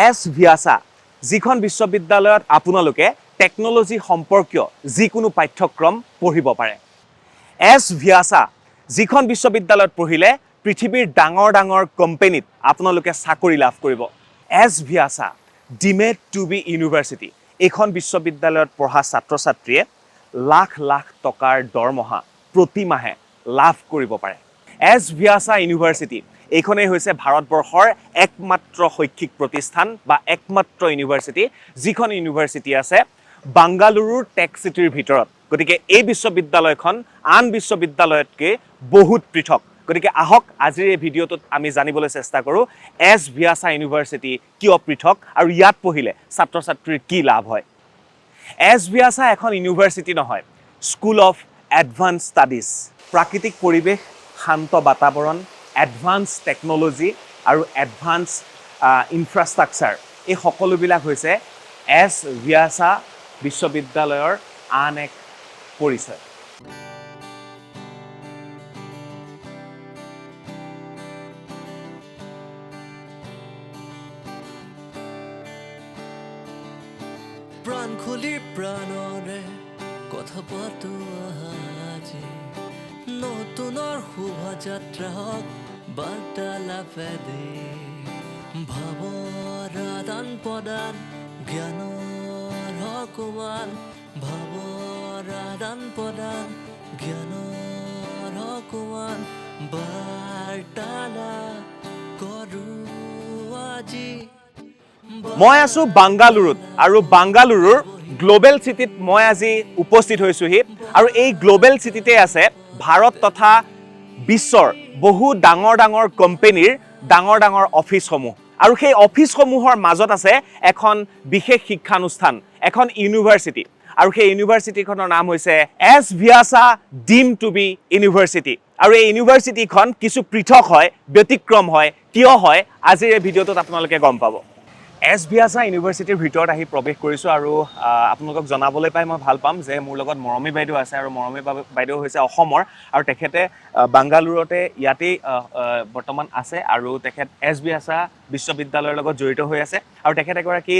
S-VYASA যিখন বিশ্ববিদ্যালয়ত আপোনালোকে টেকনলজি সম্পৰ্কীয় যিকোনো পাঠ্যক্ৰম পঢ়িব পাৰে। S-VYASA যিখন বিশ্ববিদ্যালয়ত পঢ়িলে পৃথিৱীৰ ডাঙৰ ডাঙৰ কোম্পানীত আপোনালোকে চাকৰি লাভ কৰিব। S-VYASA Deemed-to-be University এইখন বিশ্ববিদ্যালয়ত পঢ়া ছাত্ৰ-ছাত্ৰীয়ে লাখ লাখ টকাৰ দৰমহা প্ৰতি মাহে লাভ কৰিব পাৰে। S-VYASA University এইখনেই হৈছে ভাৰতবৰ্ষৰ একমাত্ৰ শৈক্ষিক প্ৰতিষ্ঠান বা একমাত্ৰ ইউনিভাৰ্চিটি যিখন ইউনিভাৰ্চিটি আছে বাংগালুৰুৰ টেক চিটিৰ ভিতৰত। গতিকে এই বিশ্ববিদ্যালয়খন আন বিশ্ববিদ্যালয়তকৈ বহুত পৃথক। গতিকে আহক আজিৰ এই ভিডিঅ'টোত আমি জানিবলৈ চেষ্টা কৰোঁ S-VYASA ইউনিভাৰ্চিটি কিয় পৃথক আৰু ইয়াত পঢ়িলে ছাত্ৰ-ছাত্ৰীৰ কি লাভ হয়। S-VYASA এখন ইউনিভাৰ্চিটি নহয়, স্কুল অফ এডভান্স ষ্টাডিজ। প্ৰাকৃতিক পৰিৱেশ, শান্ত বাতাবৰণ, এডভান্স টেকনলজি আৰু এডভান্স ইনফ্ৰাষ্ট্ৰাকচাৰ এই সকলোবিলাক হৈছে S-VYASA বিশ্ববিদ্যালয়ৰ আন এক পৰিচয়। প্ৰাণ খুলি প্ৰাণৰে কথা পাতো আজি নতুনৰ শোভাযাত্ৰা হওক বাৰ্তালাপেদি ভাৱৰ আদান প্ৰদান জ্ঞানৰ অকমান ভাৱৰ আদান প্ৰদান জ্ঞানৰ অকমান বাৰ্তালাপ কৰোঁ আজি। মই আছো বাংগালুৰুত আৰু বাংগালুৰুৰ গ্লোবেল চিটিত মই আজি উপস্থিত হৈছোহি আৰু এই গ্লোবেল চিটিতে আছে ভাৰত তথা বিশ্বৰ বহু ডাঙৰ ডাঙৰ কোম্পানীৰ ডাঙৰ ডাঙৰ অফিচসমূহ আৰু সেই অফিচসমূহৰ মাজত আছে এখন বিশেষ শিক্ষানুষ্ঠান, এখন ইউনিভাৰ্চিটি আৰু সেই ইউনিভাৰ্চিটিখনৰ নাম হৈছে S-VYASA Deemed-to-be University আৰু এই ইউনিভাৰ্চিটিখন কিছু পৃথক হয়, ব্যতিক্ৰম হয়। কিয় হয় আজিৰ এই ভিডিঅ'টোত আপোনালোকে গম পাব। S-VYASA ইউনিভাৰ্চিটিৰ ভিতৰত আহি প্ৰৱেশ কৰিছোঁ আৰু আপোনালোকক জনাবলৈ পাই মই ভাল পাম যে মোৰ লগত মৰমী বাইদেউ আছে আৰু মৰমী বাইদেউ হৈছে অসমৰ আৰু তেখেতে বাংগালুৰুতে ইয়াতেই বৰ্তমান আছে আৰু তেখেত S-VYASA বিশ্ববিদ্যালয়ৰ লগত জড়িত হৈ আছে আৰু তেখেত এগৰাকী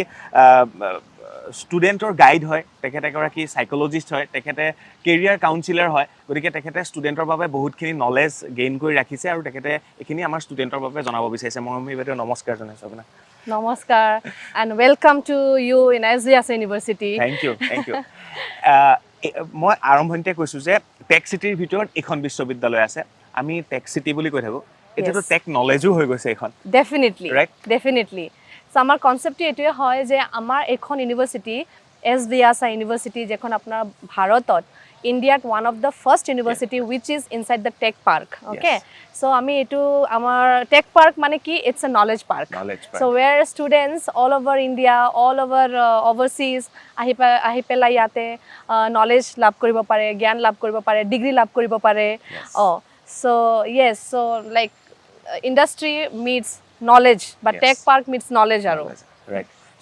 ষ্টুডেণ্টৰ গাইড হয়, তেখেত এগৰাকী চাইক'লজিষ্ট হয়, তেখেতে কেৰিয়াৰ কাউন্সিলাৰ হয়। গতিকে তেখেতে ষ্টুডেণ্টৰ বাবে বহুতখিনি নলেজ গেইন কৰি ৰাখিছে আৰু তেখেতে এইখিনি আমাৰ ষ্টুডেণ্টৰ বাবে জনাব বিচাৰিছে। মৰমী বাইদেউ নমস্কাৰ জনাইছোঁ আপোনাক। Namaskar and welcome to you in S-VYASA University. Thank you. মই আৰম্ভণিতে কৈছোঁ যে টেক চিটিৰ ভিতৰত এখন বিশ্ববিদ্যালয় আছে। আমি টেক চিটি বুলি কৈ থাকোঁ, এতিয়াতো টেক নলেজো হৈ গৈছে এখন। Definitely. So আমাৰ কনচেপ্টটো এইটোৱে হয় যে আমাৰ এখন ইউনিভাৰ্চিটি S-VYASA ইউনিভাৰ্চিটি যেখন আপোনাৰ ভাৰতত ইণ্ডিয়াত one of the first university which is inside the tech park. Okay, so' আমি এইটো আমাৰ টেক পাৰ্ক মানে কি it's a knowledge park. So' where students all over India, all over overseas আহি পেলাই ইয়াতে নলেজ লাভ কৰিব পাৰে, জ্ঞান লাভ কৰিব পাৰে, ডিগ্ৰী লাভ কৰিব পাৰে। চ' লাইক ইণ্ডাষ্ট্ৰী মিটছ নলেজ বা টেক পাৰ্ক মিটছ নলেজ আৰু।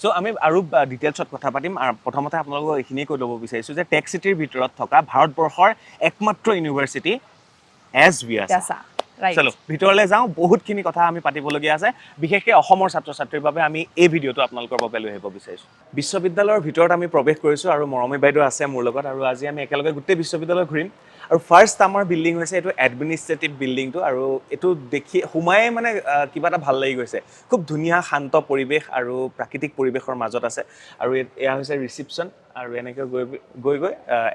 চ' আমি আৰু ডিটেইলছত কথা পাতিম। প্ৰথমতে আপোনালোকক এইখিনিয়ে কৈ ল'ব বিচাৰিছোঁ যে টেক চিটিৰ ভিতৰত থকা ভাৰতবৰ্ষৰ একমাত্ৰ ইউনিভাৰ্চিটি S-VYASA। চলো ভিতৰলৈ যাওঁ, বহুতখিনি কথা আমি পাতিবলগীয়া আছে, বিশেষকৈ অসমৰ ছাত্ৰ ছাত্ৰীৰ বাবে আমি এই ভিডিঅ'টো আপোনালোকৰ বাবে লৈ আহিব বিচাৰিছোঁ। বিশ্ববিদ্যালয়ৰ ভিতৰত আমি প্ৰৱেশ কৰিছোঁ আৰু মৰমী বাইদেউ আছে মোৰ লগত আৰু আজি আমি একেলগে গোটেই বিশ্ববিদ্যালয় ঘূৰিম। আৰু ফাৰ্ষ্ট আমাৰ বিল্ডিং হৈছে এইটো এডমিনিষ্ট্ৰেটিভ বিল্ডিংটো আৰু এইটো দেখি সোমায়ে মানে কিবা এটা ভাল লাগি গৈছে। খুব ধুনীয়া শান্ত পৰিৱেশ আৰু প্ৰাকৃতিক পৰিৱেশৰ মাজত আছে আৰু এয়া হৈছে ৰিচিপশ্যন আৰু এনেকৈ গৈ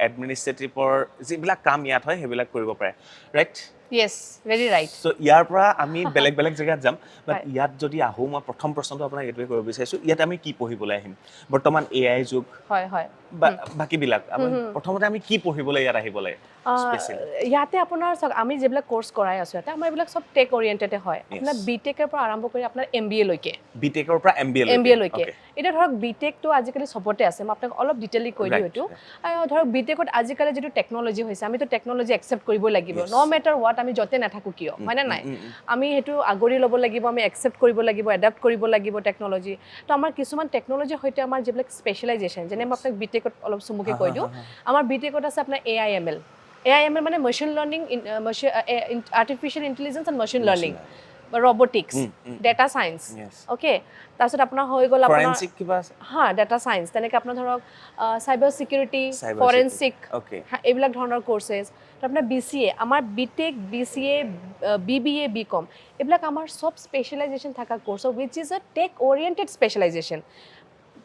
এডমিনিষ্ট্ৰেটিভৰ যিবিলাক কাম ইয়াত হয় সেইবিলাক কৰিব পাৰে, right? Yes, very right. So ইয়াৰ পৰা আমি বেলেগ বেলেগ জেগাত যাম, বাট ইয়াত যদি আহোঁ মই প্ৰথম প্ৰশ্নটো আপোনাক এইটোৱে কৰিব বিচাৰিছোঁ, ইয়াত আমি কি পঢ়িবলৈ আহিম? বৰ্তমান AI যুগ বাকীবিলাক প্ৰথমতে আমি কি পঢ়িবলৈ ইয়াত আহিব লাগে? ইয়াতে আপোনাৰ চাওক আমি যিবিলাক কোৰ্চ কৰাই আছোঁ ইয়াতে আমাৰ এইবিলাক চব টেক অৰিয়েণ্টেডে হয়। আপোনাৰ বিটেকৰ পৰা আৰম্ভ কৰি আপোনাৰ MBA লৈকে। বিটেকৰ পৰা MBA লৈকে। এতিয়া ধৰক বিটেকটো আজিকালি চবতে আছে, মই আপোনাক অলপ ডিটেইলি কৈ দিওঁ এইটো। ধৰক বিটেকত আজিকালি যিটো টেকনলজি হৈছে আমিতো টেকনলজি একচেপ্ট কৰিবই লাগিব, ন' মেটাৰ হোৱাট আমি য'তে নাথাকোঁ কিয়, হয়নে নাই? আমি সেইটো আগৰি ল'ব লাগিব, আমি একচেপ্ট কৰিব লাগিব, এডাপ্ট কৰিব লাগিব টেকনলজি। তো আমাৰ কিছুমান টেকনলজিৰ সৈতে আমাৰ যিবিলাক স্পেচিয়েলাইজেশ্যন, যেনে মই আপোনাক বিটেকত অলপ চমুকৈ কৈ দিওঁ, আমাৰ বিটেকত আছে আপোনাৰ AI/ML মানে machine learning, artificial intelligence and machine learning. robotics, data science. Yes. Okay, তাৰপিছত আপোনাৰ হৈ গ'ল আপোনাৰ ফৰেনসিক কিবা আছে হা ডাটা সায়েন্স তেনেকৈ আপোনাৰ ধৰক cyber security Cyber forensic security. Okay. এইবিলাক ধৰণৰ কোৰ্চেছ তাৰ আপোনাৰ BCA আমাৰ BTech BCA BBA BCom এইবিলাক আমাৰ সব স্পেশালাইজেশন থকা course which is a tech oriented specialization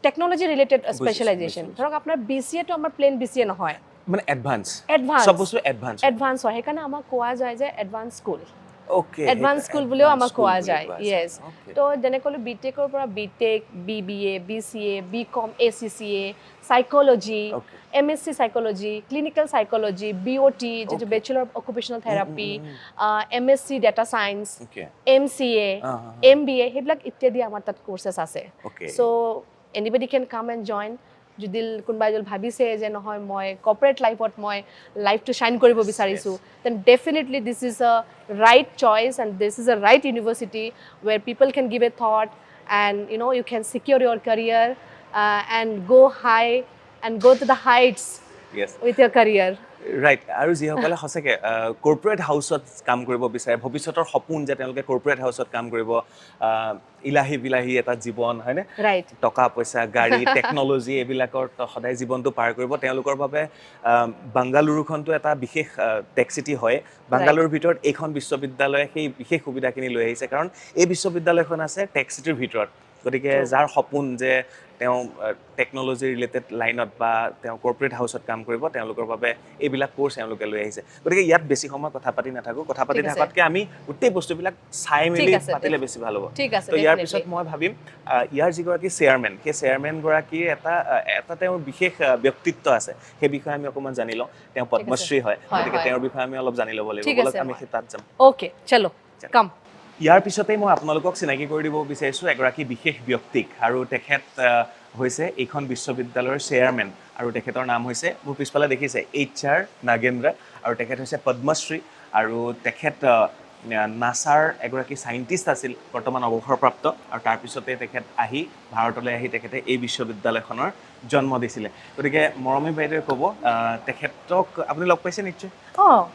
technology related specialization ধৰক আপোনাৰ BCA তো আমাৰ প্লেন BCA নহয় মানে এডভান্স এডভান্স সব বস্তু এডভান্স এডভান্স হয় সেইকাৰণে আমাক কোৱা যায় যে advance school okay advance school বুলিও আমাক কোৱা যায় ইয়েস তো যেনেকৈ বিটেকৰ পৰা BTech BBA BCA BCom HCA psychology MSc psychology clinical psychology BOT যেটো bachelor of occupational therapy MSc data science MCA MBA সেইবিলাক ইত্যাদি আমাৰ তাত কোৰ্সেছ আছে so anybody can come and join যদি কোনোবাই যদি ভাবিছে যে নহয় মই কৰ্পৰেট লাইফত মই লাইফটো শাইন কৰিব বিচাৰিছো then definitely this is a right choice and this is a right university where people can give a thought and you can secure your career and go high and go to the heights with your career right আৰু যিসকলে সঁচাকৈ corporate হাউচত কাম কৰিব বিচাৰে ভৱিষ্যতৰ সপোন যে তেওঁলোকে কৰ্পৰেট হাউচত কাম কৰিব ইলাহি বিলাহি এটা জীৱন হয়নে ৰাইট টকা পইচা গাড়ী টেকনলজি এইবিলাকৰ সদায় জীৱনটো পাৰ কৰিব তেওঁলোকৰ বাবে বাংগালুৰুখনটো এটা বিশেষ টেক চিটি হয় বাংগালুৰুৰ ভিতৰত এইখন বিশ্ববিদ্যালয়ে সেই বিশেষ সুবিধাখিনি লৈ আহিছে কাৰণ এই বিশ্ববিদ্যালয়খন আছে টেক চিটিৰ ভিতৰত গতিকে যাৰ সপোন যে তেওঁ টেকনলজি ৰিলেটেড লাইনত বা তেওঁ কৰ্পৰেট হাউচত কাম কৰিব তেওঁলোকৰ বাবে এইবিলাক কোৰ্স তেওঁলোকে লৈ আহিছে গতিকে ইয়াত বেছি সময় কথা পাতি নাথাকো কথা পাতি থাকাতকৈ আমি গোটেই বস্তুবিলাক চাই মেলি পাতিলে বেছি ভাল হ'ব তো ইয়াৰ পিছত মই ভাবিম ইয়াৰ যিগৰাকী চেয়াৰমেন সেই চেয়াৰমেন গৰাকীৰ এটা তেওঁৰ বিশেষ ব্যক্তিত্ব আছে সেই বিষয়ে আমি অকণমান জানি লওঁ তেওঁ পদ্মশ্ৰী হয় গতিকে তেওঁৰ বিষয়ে আমি অলপ জানি ল'ব লাগিব বলক আমি তাত যাম ওকে চলো কাম ইয়াৰ পিছতেই মই আপোনালোকক চিনাকি কৰি দিব বিচাৰিছোঁ এগৰাকী বিশেষ ব্যক্তিক আৰু তেখেত হৈছে এইখন বিশ্ববিদ্যালয়ৰ চেয়াৰমেন আৰু তেখেতৰ নাম হৈছে মোৰ পিছফালে দেখিছে HR নাগেন্দ্ৰ আৰু তেখেত হৈছে পদ্মশ্ৰী আৰু তেখেত নাছাৰ এগৰাকী সাইণ্টিষ্ট আছিল বৰ্তমান অৱসৰপ্ৰাপ্ত আৰু তাৰপিছতে তেখেত আহি ভাৰতলৈ আহি তেখেতে এই বিশ্ববিদ্যালয়খনৰ জন্ম দিছিলে গতিকে মৰমী বাইদেৱে ক'ব তেখেতক আপুনি লগ পাইছে নিশ্চয়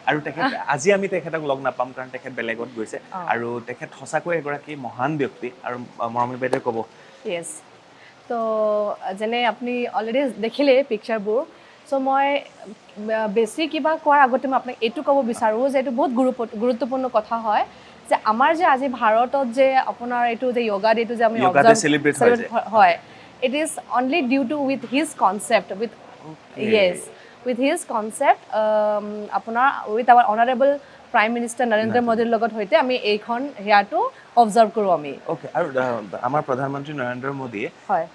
আৰু তেখেত আজি আমি তেখেতক লগ নাপাম কাৰণ তেখেত বেলেগত গৈছে আৰু তেখেত সঁচাকৈ এগৰাকী মহান ব্যক্তি আৰু মৰমী বাইদেৱে ক'ব ইয়েস তো যেনে আপুনি অলৰেডি দেখিলে পিকচাৰবোৰ সো মই বেছি কিবা কোৱাৰ আগতে মই আপোনাক এইটো ক'ব বিচাৰোঁ যে এইটো বহুত গুৰুত্বপূৰ্ণ কথা হয় যে আমাৰ যে আজি ভাৰতত যে আপোনাৰ এইটো যে য়োগা ডেটো যে আমি চেলিব্ৰেট হয় it is only due to with his concept with with his concept আপোনাৰ with our honorable Prime Minister Narendra Modiৰ লগত হৈতে আমি এইখন হেয়াটো অবজাৰ্ভ কৰোঁ আমি ওকে আৰু আমাৰ প্ৰধানমন্ত্ৰী নৰেন্দ্ৰ মোদীয়ে হয়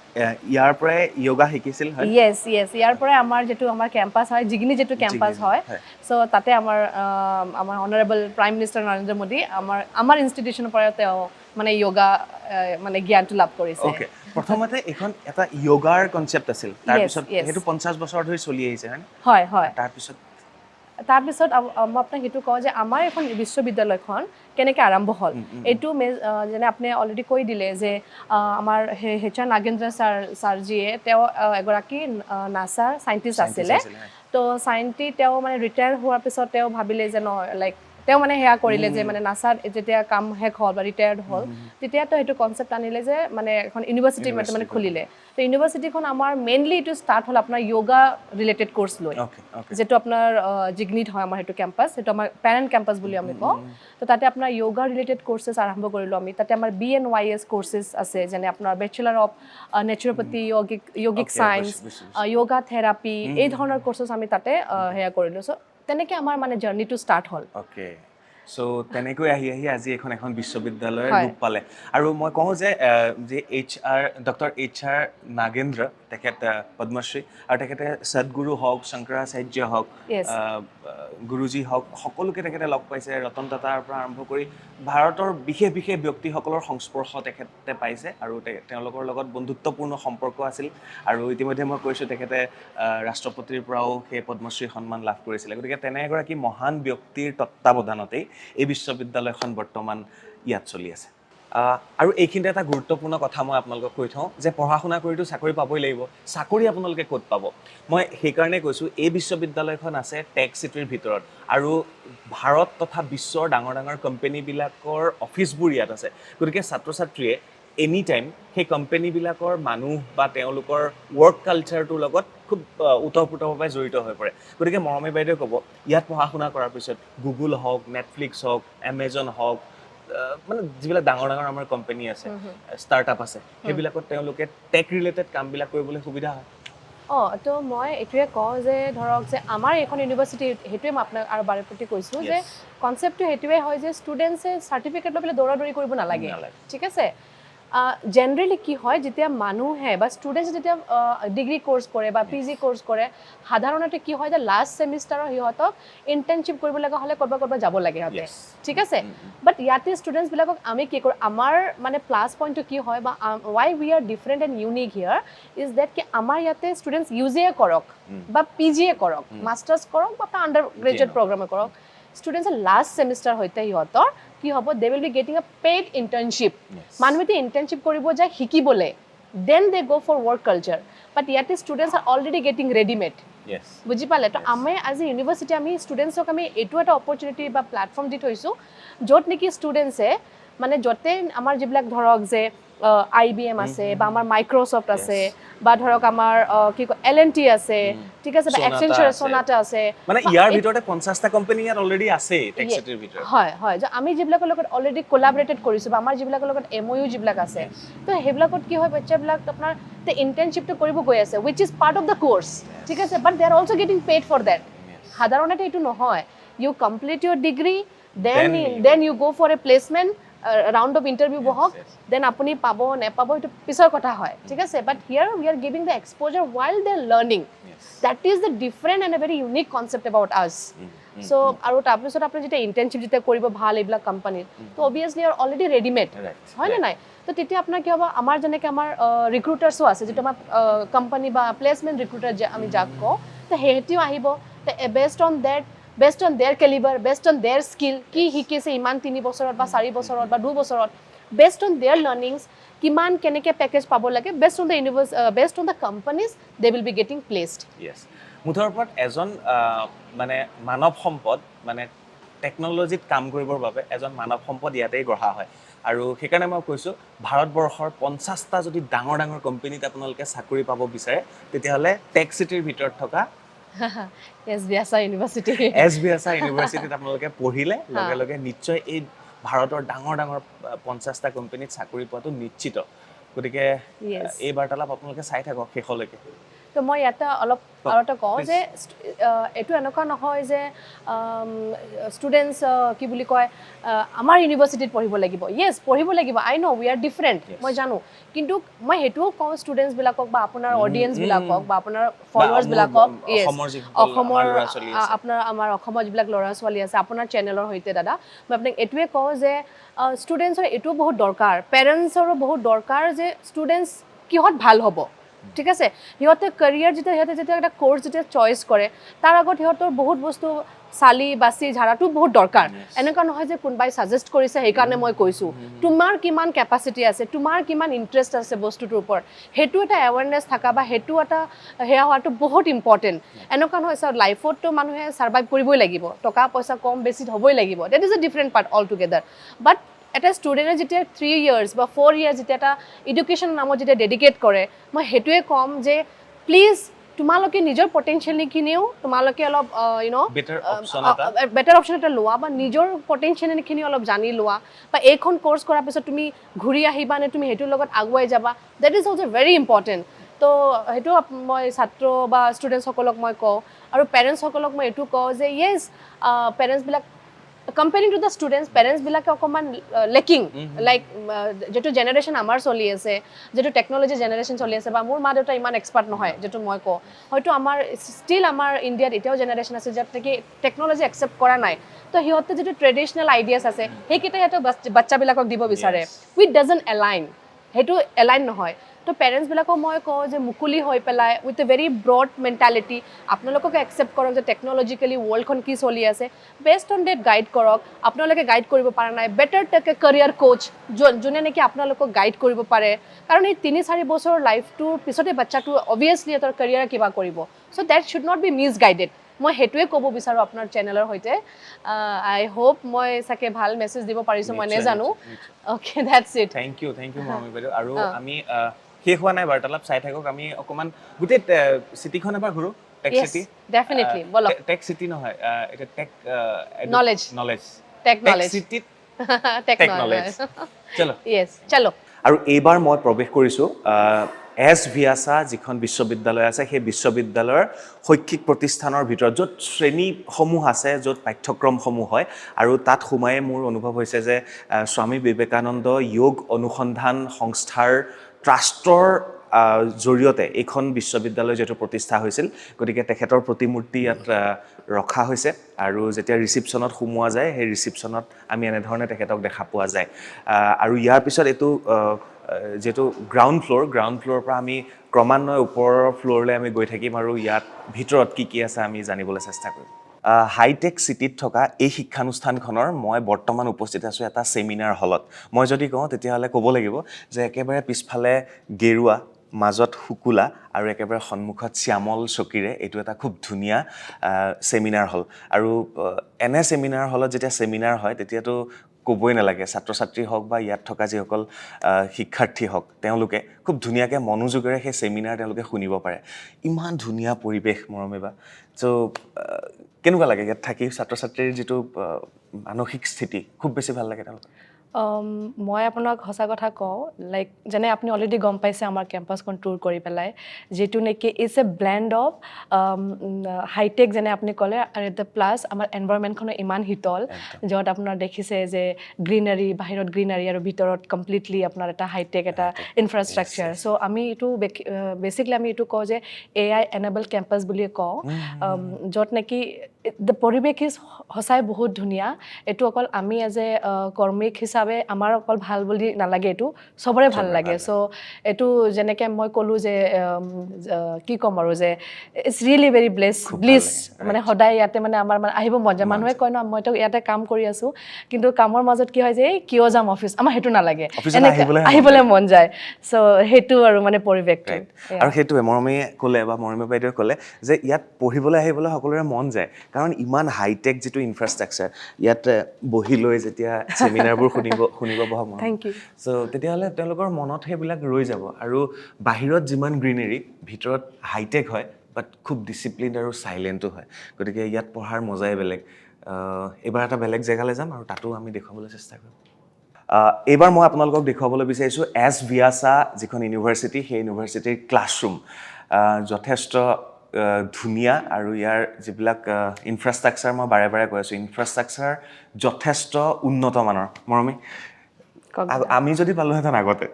ইয়াৰ পৰাই যোগা শিকিছিল হয় ইয়েস ইয়াৰ পৰাই আমাৰ যেটো আমাৰ কেম্পাছ হয় জিগনি যেটো কেম্পাছ হয় সো তাতে আমাৰ honourable prime minister Narendra Modi আমাৰ ইনষ্টিটিউচনৰ পৰা তেওঁ মানে যোগা মানে জ্ঞানটো লাভ কৰিছে ওকে প্ৰথমতে এখন এটা যোগাৰ কনসেপ্ট আছিল তাৰপিছত হেতু 50 বছৰ ধৰি চলি আহিছে হয় তাৰপিছত মই আপোনাক হেতু কওঁ যে আমাৰ এখন বিশ্ববিদ্যালয়খন কেনেকৈ আৰম্ভ হ'ল এইটো যেনে আপুনি অলৰেডি কৈ দিলে যে আমাৰ HR নাগেন্দ্ৰ ছাৰজীয়ে তেওঁ এগৰাকী নাছাৰ সাইণ্টিষ্ট আছিলে তো সাইণ্টিষ্ট তেওঁ মানে ৰিটায়াৰ হোৱাৰ পিছত তেওঁ ভাবিলে যে লাইক তেওঁ মানে হেয়া কৰিলে যে মানে নাছাৰ যেতিয়া কাম শেষ হ'ল বা ৰিটায়াৰ্ড হ'ল তেতিয়া তো এইটো কনসেপ্ট আনিলে যে মানে এখন ইউনিভাৰ্চিটি মানে খুলিলে তো ইউনিভাৰ্চিটিখন আমাৰ মেইনলি এইটো ষ্টাৰ্ট হ'ল আপোনাৰ যোগা ৰিলেটেড কোৰ্স লৈ যেটো আপোনাৰ জিগনিত হয় আমাৰ হেতু কেম্পাছ হেতু আমাৰ পেৰেণ্ট কেম্পাছ বুলি আমি কওঁ তো তাতে আপোনাৰ যোগা ৰিলেটেড কোৰ্সেছ আৰম্ভ কৰিলো আমি তাতে আমাৰ BNYS কোৰ্সেছ আছে যেনে আপোনাৰ bachelor of naturopathy yogic science yoga therapy এই ধৰণৰ কোৰ্সেছ আমি তাতে হেয়া কৰিলো সো তেনেকৈ আমাৰ মানে জাৰ্নিটো ষ্টাৰ্ট হ'ল ওকে সো তেনেকৈ আহি আজি এখন বিশ্ববিদ্যালয়ৰ ৰূপ পালে আৰু মই কওঁ যে ডক্টৰ HR নাগেন্দ্ৰ তেখেত পদ্মশ্ৰী আৰু তেখেতে সদগুৰু হওক শংকৰাচাৰ্য হওক গুৰুজী হওক সকলোকে তেখেতে লগ পাইছে ৰতন টাটাৰ পৰা আৰম্ভ কৰি ভাৰতৰ বিশেষ ব্যক্তিসকলৰ সংস্পৰ্শ তেখেতে পাইছে আৰু তেওঁলোকৰ লগত বন্ধুত্বপূৰ্ণ সম্পৰ্ক আছিল আৰু ইতিমধ্যে মই কৈছোঁ তেখেতে ৰাষ্ট্ৰপতিৰ পৰাও সেই পদ্মশ্ৰী সন্মান লাভ কৰিছিলে গতিকে তেনে এগৰাকী মহান ব্যক্তিৰ তত্ত্বাৱধানতেই এই বিশ্ববিদ্যালয়খন বৰ্তমান ইয়াত চলি আছে আৰু এইখিনিতে এটা গুৰুত্বপূৰ্ণ কথা মই আপোনালোকক কৈ থওঁ যে পঢ়া শুনা কৰিতো চাকৰি পাবই লাগিব চাকৰি আপোনালোকে ক'ত পাব মই সেইকাৰণে কৈছোঁ এই বিশ্ববিদ্যালয়খন আছে টেক চিটিৰ ভিতৰত আৰু ভাৰত তথা বিশ্বৰ ডাঙৰ ডাঙৰ কোম্পানীবিলাকৰ অফিচবোৰ ইয়াত আছে গতিকে ছাত্ৰ ছাত্ৰীয়ে এনি টাইম সেই কোম্পানীবিলাকৰ মানুহ বা তেওঁলোকৰ ৱৰ্ক কালচাৰটোৰ লগত খুব ওতঃপ্ৰোতভাৱে জড়িত হৈ পৰে গতিকে মৰমী বাইদেৱে ক'ব ইয়াত পঢ়া শুনা কৰাৰ পিছত গুগল হওক নেটফ্লিক্স হওক এমেজন হওক মানে যিবিলাক ডাঙৰ ডাঙৰ আমাৰ কোম্পানী আছে ষ্টাৰ্টআপ আছে সেইবিলাকত তেওঁলোকে টেক ৰিলেটেড কামবিলাক কৰিবলৈ সুবিধা হয় তো মই এইটোৱে কওঁ যে ধৰক যে আমাৰ এইখন ইউনিভাৰ্চিটি সেইটোৱে মই আপোনাক আৰু বাৰে প্ৰতি কৈছোঁ যে কনচেপ্টটো সেইটোৱে হয় যে ষ্টুডেণ্টছে চাৰ্টিফিকেট লৈ পেলাই দৌৰা দৌৰি কৰিব নালাগে ঠিক আছে জেনেৰেলি কি হয় যেতিয়া মানুহে বা ষ্টুডেণ্টছে যেতিয়া ডিগ্ৰী কোৰ্চ কৰে বা পি জি কোৰ্চ কৰে সাধাৰণতে কি হয় যে লাষ্ট ছেমিষ্টাৰৰ সিহঁতক ইণ্টাৰ্ণশ্বিপ কৰিব লগা হ'লে ক'ৰবাত যাব লাগে সিহঁতে ঠিক আছে বাট ইয়াতে ষ্টুডেণ্টছবিলাকক আমি কি কৰোঁ আমাৰ মানে প্লাছ পইণ্টটো কি হয় বা why we are different and unique here is that কি আমাৰ ইয়াতে ষ্টুডেণ্টছ ইউ জি এ কৰক বা পি জি এ কৰক মাষ্টাৰ্ছ কৰক বা আণ্ডাৰ গ্ৰেজুৱেট প্ৰগ্ৰামে কৰক ষ্টুডেণ্টছে লাষ্ট ছেমিষ্টাৰ সৈতে সিহঁতৰ কি হ'ব they will be getting a paid internship মানুহে ইণ্টাৰ্ণশ্বিপ কৰিব যায় শিকিবলৈ দেন দে গ' ফৰ ৱৰ্ক কালচাৰ বাট ইয়াতে students R already getting readymade বুজি পালে তো আমি আজি ইউনিভাৰ্চিটি আমি ষ্টুডেণ্টছক আমি এইটো এটা অপৰচুনিটি বা প্লেটফৰ্ম দি থৈছোঁ য'ত নেকি ষ্টুডেণ্টছে মানে য'তে আমাৰ যিবিলাক ধৰক যে IBM আছে বা আমাৰ মাইক্ৰ'ছফ্ট আছে বা ধৰক আমাৰ কি কয় L&T আছে ঠিক আছে বা এক্সেঞ্চাৰ সোনাটা আছে মানে ইয়াৰ ভিতৰতে 50টা কোম্পানী ইয়াত অলৰেডি আছে টেক চিটিৰ ভিতৰত হয় হয় যে আমি যিবিলাকৰ লগত অলৰেডি কোলাবৰেটেড কৰিছোঁ বা আমাৰ যিবিলাকৰ লগত MOU যিবিলাক আছে তো সেইবিলাকত কি হয় বাচ্চাবিলাক আপোনাৰ তে ইণ্টাৰ্ণশ্বিপটো কৰিব গৈ আছে which is part of the course ঠিক আছে but they are also' getting paid for that সাধাৰণতে এইটো নহয় you complete your degree then you go' for a placement round of interview বহক দেন আপুনি পাব নেপাব সেইটো পিছৰ কথা হয় ঠিক আছে but here we are giving the exposure while they are learning that is the different and a very unique concept about us চ' আৰু তাৰপিছত আপুনি যেতিয়া ইণ্টাৰ্ণশ্বিপ যেতিয়া কৰিব ভাল এইবিলাক কোম্পানীত তো অভিয়াছলি আৰু অলৰেডি ৰেডিমেড হয়নে নাই তো তেতিয়া আপোনাৰ কি হ'ব আমাৰ যেনেকৈ আমাৰ ৰিক্ৰুটাৰ্ছো আছে যিটো আমাৰ কোম্পানী বা প্লেচমেণ্ট ৰিক্ৰুটাৰ আমি যাক কওঁ তো সিহঁতিও আহিব তো based on that based on their caliber, based on their skill, কি শিকিছে ইমান 3 বছৰত বা 4 বছৰত বা 2 বছৰত based on their learnings কিমান কেনেকৈ পেকেজ পাব লাগে based on the universe based on the companies they will be getting placed yes মুঠৰ ওপৰত এজন মানে মানৱ সম্পদ মানে টেকনলজিত কাম কৰিবৰ বাবে এজন মানৱ সম্পদ ইয়াতেই গঢ়া হয় আৰু সেইকাৰণে মই কৈছোঁ ভাৰতবৰ্ষৰ 50টা যদি ডাঙৰ ডাঙৰ কোম্পানীত আপোনালোকে চাকৰি পাব বিচাৰে তেতিয়াহ'লে টেক চিটিৰ ভিতৰত থকা S-VYASA University S-VYASA ইউনিভাৰ্চিটিত আপোনালোকে পঢ়িলে লগে লগে নিশ্চয় এই ভাৰতৰ ডাঙৰ ডাঙৰ 50টা কোম্পানীত চাকৰি পোৱাটো নিশ্চিত গতিকে এই বাৰ্তালাপ আপোনালোকে চাই থাকক শেষলৈকে তো মই ইয়াতে অলপ আৰু এটা কওঁ যে এইটো এনেকুৱা নহয় যে ষ্টুডেণ্টছ কি বুলি কয় আমাৰ ইউনিভাৰ্চিটিত পঢ়িব লাগিব য়েছ পঢ়িব লাগিব আই ন' উই আৰ ডিফাৰেণ্ট মই জানো কিন্তু মই সেইটোও কওঁ ষ্টুডেণ্টছবিলাকক বা আপোনাৰ অডিয়েঞ্চবিলাকক বা আপোনাৰ ফলোৱাৰ্ছবিলাকক অসমৰ আপোনাৰ আমাৰ অসমৰ যিবিলাক ল'ৰা ছোৱালী আছে আপোনাৰ চেনেলৰ সৈতে দাদা মই আপোনাক এইটোৱে কওঁ যে ষ্টুডেণ্টছৰ এইটোও বহুত দৰকাৰ পেৰেণ্টছৰো বহুত দৰকাৰ যে ষ্টুডেণ্টছ কিহত ভাল হ'ব ঠিক আছে সিহঁতে কেৰিয়াৰ সিহঁতে যেতিয়া এটা কোৰ্চ যেতিয়া চইচ কৰে তাৰ আগত সিহঁতৰ বহুত বস্তু চালি বাচি ঝাৰাটো বহুত দৰকাৰ এনেকুৱা নহয় যে কোনোবাই ছাজেষ্ট কৰিছে সেইকাৰণে মই কৈছোঁ তোমাৰ কিমান কেপাচিটি আছে তোমাৰ কিমান ইণ্টাৰেষ্ট আছে বস্তুটোৰ ওপৰত সেইটো এটা এৱাৰনেছ থকা বা সেইটো এটা সেয়া হোৱাটো বহুত ইম্পৰ্টেণ্ট এনেকুৱা নহয় ছাৰ লাইফততো মানুহে ছাৰ্ভাইভ কৰিবই লাগিব টকা পইচা কম বেছি হ'বই লাগিব that is a different part all together but এটা ষ্টুডেণ্টে যেতিয়া 3 ইয়াৰ্ছ বা 4 ইয়াৰ্ছ যেতিয়া এটা এডুকেশ্যন নামত যেতিয়া ডেডিকেট কৰে মই সেইটোৱে ক'ম যে প্লিজ তোমালোকে নিজৰ পটেনচিয়েলখিনিও তোমালোকে অলপ বেটাৰ অপশ্যন এটা লোৱা বা নিজৰ পটেনচিয়েলখিনি অলপ জানি লোৱা বা এইখন কোৰ্চ কৰাৰ পিছত তুমি ঘূৰি আহিবা নে তুমি সেইটোৰ লগত আগুৱাই যাবা that is also' very important তো সেইটো মই ছাত্ৰ বা ষ্টুডেণ্টসকলক মই কওঁ আৰু পেৰেণ্টছসকলক মই এইটো কওঁ যে য়েছ পেৰেণ্টছবিলাক comparing to the students পেৰেণ্টছবিলাকে অকণমান লেকিং লাইক যিটো জেনেৰেশ্যন আমাৰ চলি আছে যিটো টেকনলজি জেনেৰেশ্যন চলি আছে বা মোৰ মা দেউতা ইমান এক্সপাৰ্ট নহয় যিটো মই কওঁ হয়তো আমাৰ ষ্টিল আমাৰ ইণ্ডিয়াত এতিয়াও জেনেৰেশ্যন আছে য'ত নেকি টেকনলজি একচেপ্ট কৰা নাই তো সিহঁতে যিটো ট্ৰেডিশ্যনেল আইডিয়াছ আছে সেইকেইটা সিহঁতে বাচ্চাবিলাকক দিব বিচাৰে উইথ ডাজন্ট এলাইন সেইটো এলাইন নহয় তো পেৰেণ্টছবিলাকক মই কওঁ যে মুকলি হৈ পেলাই with a very broad mentality আপোনালোককে একচেপ্ট কৰক যে টেকন'লজিকেলি ৱৰ্ল্ডখন কি চলি আছে বেষ্ট অন ডেট গাইড কৰক আপোনালোকে গাইড কৰিব পৰা নাই better take a career coach যোনে নেকি আপোনালোকক গাইড কৰিব পাৰে কাৰণ এই 3-4 বছৰৰ লাইফটোৰ পিছতে বাচ্চাটো অভিয়াছলি এটা কেৰিয়াৰ কিবা কৰিব so' that should not be misguided মই সেইটোৱে ক'ব বিচাৰোঁ আপোনাৰ চেনেলৰ সৈতে আই হোপ মই চাগে ভাল মেছেজ দিব পাৰিছোঁ মই নেজানো okay that's it thank you মৰমী বাইদেউ আৰু আমি শেষ হোৱা নাই বাৰ্তালাপ চাই থাকক আমি অকণমান গোটেই চিটিখন এবাৰ ঘূৰো টেক চিটি ডেফিনেটলি বলক টেক চিটি নহয় এটা টেক নলেজ টেক নলেজ চিটিত টেক নলেজ চলো ইয়েছ চলো আৰু এইবাৰ মই প্ৰৱেশ কৰিছোঁ S-VYASA যিখন বিশ্ববিদ্যালয় আছে সেই বিশ্ববিদ্যালয়ৰ শৈক্ষিক প্ৰতিষ্ঠানৰ ভিতৰত য'ত শ্ৰেণীসমূহ আছে য'ত পাঠ্যক্ৰমসমূহ হয় আৰু তাত সোমায়ে মোৰ অনুভৱ হৈছে যে স্বামী বিবেকানন্দ যোগ অনুসন্ধান সংস্থাৰ ট্ৰাষ্টৰ জৰিয়তে এইখন বিশ্ববিদ্যালয় যিহেতু প্ৰতিষ্ঠা হৈছিল গতিকে তেখেতৰ প্ৰতিমূৰ্তি ইয়াত ৰখা হৈছে আৰু যেতিয়া ৰিচিপশ্যনত সোমোৱা যায় সেই ৰিচিপশ্যনত আমি এনেধৰণে তেখেতক দেখা পোৱা যায় আৰু ইয়াৰ পিছত এইটো যিহেতু গ্ৰাউণ্ড ফ্ল'ৰৰ পৰা আমি ক্ৰমান্বয়ে ওপৰৰ ফ্ল'ৰলৈ আমি গৈ থাকিম আৰু ইয়াত ভিতৰত কি আছে আমি জানিবলৈ চেষ্টা কৰিম হাইটেক চিটিত থকা এই শিক্ষানুষ্ঠানখনৰ মই বৰ্তমান উপস্থিত আছোঁ এটা ছেমিনাৰ হলত মই যদি কওঁ তেতিয়াহ'লে ক'ব লাগিব যে একেবাৰে পিছফালে গেৰুৱা মাজত শুকুলা আৰু একেবাৰে সন্মুখত শ্যামল চকীৰে এইটো এটা খুব ধুনীয়া ছেমিনাৰ হল আৰু এনে ছেমিনাৰ হলত যেতিয়া ছেমিনাৰ হয় তেতিয়াতো ক'বই নালাগে ছাত্ৰ ছাত্ৰী হওক বা ইয়াত থকা যিসকল শিক্ষাৰ্থী হওক তেওঁলোকে খুব ধুনীয়াকৈ মনোযোগেৰে সেই ছেমিনাৰ তেওঁলোকে শুনিব পাৰে ইমান ধুনীয়া পৰিৱেশ মৰমে বা চ' কেনেকুৱা লাগে ইয়াত থাকি ছাত্ৰ ছাত্ৰীৰ যিটো মানসিক স্থিতি খুব বেছি ভাল লাগে তেওঁলোকৰ মই আপোনাক সঁচা কথা কওঁ লাইক যেনে আপুনি অলৰেডি গম পাইছে আমাৰ কেম্পাছখন টুৰ কৰি পেলাই যিটো নেকি is a blend of hi tech যেনে আপুনি ক'লে আৰু এটা প্লাছ আমাৰ এনভাইৰমেণ্টখনো ইমান শীতল য'ত আপোনাৰ দেখিছে যে গ্ৰীনাৰী বাহিৰত গ্ৰীনাৰী আৰু ভিতৰত কমপ্লিটলি আপোনাৰ এটা হাইটেক এটা ইনফ্ৰাষ্ট্ৰাকচাৰ চ' আমি এইটো বেচিকলি আমি এইটো কওঁ যে AI এনেবল কেম্পাছ বুলিয়ে কওঁ য'ত নেকি দ্য পৰিৱেশ ইজ সঁচাই বহুত ধুনীয়া এইটো অকল আমি এজ এ কৰ্মিক হিচাপে আমাৰ অকল ভাল বুলি নালাগে এইটো চবৰে ভাল লাগে চ' এইটো যেনেকৈ মই ক'লোঁ যে কি ক'ম আৰু যে ইটছ ৰিয়েলি ভেৰি ব্লিছ মানে সদায় ইয়াতে মানে আমাৰ মানে আহিব মন যায় মানুহে কয় ন মইতো ইয়াতে কাম কৰি আছোঁ কিন্তু কামৰ মাজত কি হয় যে কিয় যাম অফিচ আমাৰ সেইটো নালাগে এনেকৈ আহিবলৈ মন যায় চ' সেইটো আৰু মানে পৰিৱেশটো আৰু সেইটোৱে মৰমী ক'লে বা মৰমী বাইদেৱে ক'লে যে ইয়াত পঢ়িবলৈ আহিবলৈ সকলোৰে মন যায় কাৰণ ইমান হাইটেক যিটো ইনফ্ৰাষ্ট্ৰাকচাৰ ইয়াত বহি লৈ যেতিয়া ছেমিনাৰবোৰ শুনিব বহক চ' তেতিয়াহ'লে তেওঁলোকৰ মনত সেইবিলাক ৰৈ যাব আৰু বাহিৰত যিমান গ্ৰীনেৰী ভিতৰত হাইটেক হয় বাট খুব ডিচিপ্লিন আৰু চাইলেণ্টো হয় গতিকে ইয়াত পঢ়াৰ মজাই বেলেগ এইবাৰ এটা বেলেগ জেগালৈ যাম আৰু তাতো আমি দেখুৱাবলৈ চেষ্টা কৰিম এইবাৰ মই আপোনালোকক দেখুৱাবলৈ বিচাৰিছোঁ S-VYASA যিখন ইউনিভাৰ্চিটি সেই ইউনিভাৰ্চিটিৰ ক্লাছৰুম যথেষ্ট ধুনীয়া আৰু ইয়াৰ যিবিলাক ইনফ্ৰাষ্ট্ৰাকচাৰ মই বাৰে বাৰে কৈ আছোঁ ইনফ্ৰাষ্ট্ৰাকচাৰ যথেষ্ট উন্নত মানৰ মৰমী আমি যদি পালোহেঁতেন আগতে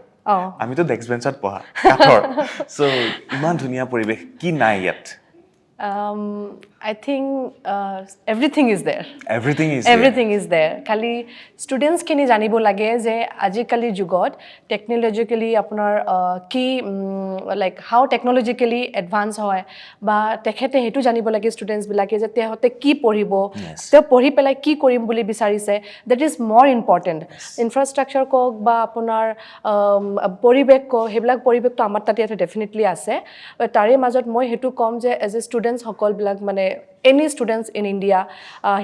আমিতো ডেস্ক বেঞ্চত পঢ়া কাঠৰ চ' ইমান ধুনীয়া পৰিৱেশ কি নাই ইয়াত I think everything is there. Everything is there. খালি ষ্টুডেণ্টছখিনি জানিব লাগে যে আজিকালিৰ যুগত টেকন'লজিকেলি আপোনাৰ কি লাইক হাউ টেকন'লজিকেলি এডভান্স হয় বা তেখেতে সেইটো জানিব লাগে ষ্টুডেণ্টছবিলাকে যে তেহঁতে কি পঢ়িব তেওঁ পঢ়ি পেলাই কি কৰিম বুলি বিচাৰিছে দেট ইজ মৰ ইম্পৰ্টেণ্ট ইনফ্ৰাষ্ট্ৰাকচাৰ কওক বা আপোনাৰ পৰিৱেশ কওক সেইবিলাক পৰিৱেশটো আমাৰ তাতে ইয়াতে ডেফিনেটলি আছে তাৰে মাজত মই সেইটো ক'ম যে এজ এ ষ্টুডেণ্টছ সকলবিলাক মানে এনি ষ্টুডেণ্টছ ইন ইণ্ডিয়া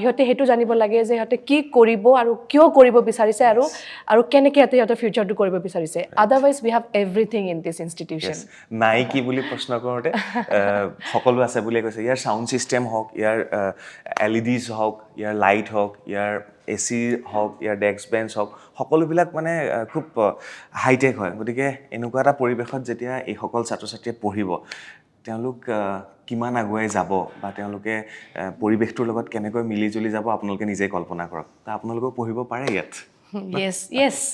সিহঁতে সেইটো জানিব লাগে যে সিহঁতে কি কৰিব আৰু কিয় কৰিব বিচাৰিছে আৰু কেনেকৈ সিহঁতে ফিউচাৰটো কৰিব বিচাৰিছে otherwise we have everything in this institution নাই কি বুলি প্ৰশ্ন কৰোঁতে সকলো আছে বুলিয়ে কৈছে ইয়াৰ চাউণ্ড ছিষ্টেম হওক ইয়াৰ LEDs হওক ইয়াৰ লাইট হওক ইয়াৰ AC হওক ইয়াৰ ডেস্ক বেঞ্চ হওক সকলোবিলাক মানে খুব হাইটেক হয় গতিকে এনেকুৱা এটা পৰিৱেশত যেতিয়া এইসকল ছাত্ৰ ছাত্ৰীয়ে পঢ়িব তেওঁলোক কিমান আগুৱাই যাব বা তেওঁলোকে পৰিৱেশটোৰ লগত কেনেকৈ মিলি জুলি যাব আপোনালোকে নিজেই কল্পনা কৰক তা আপোনালোকেও পঢ়িব পাৰে ইয়াত yes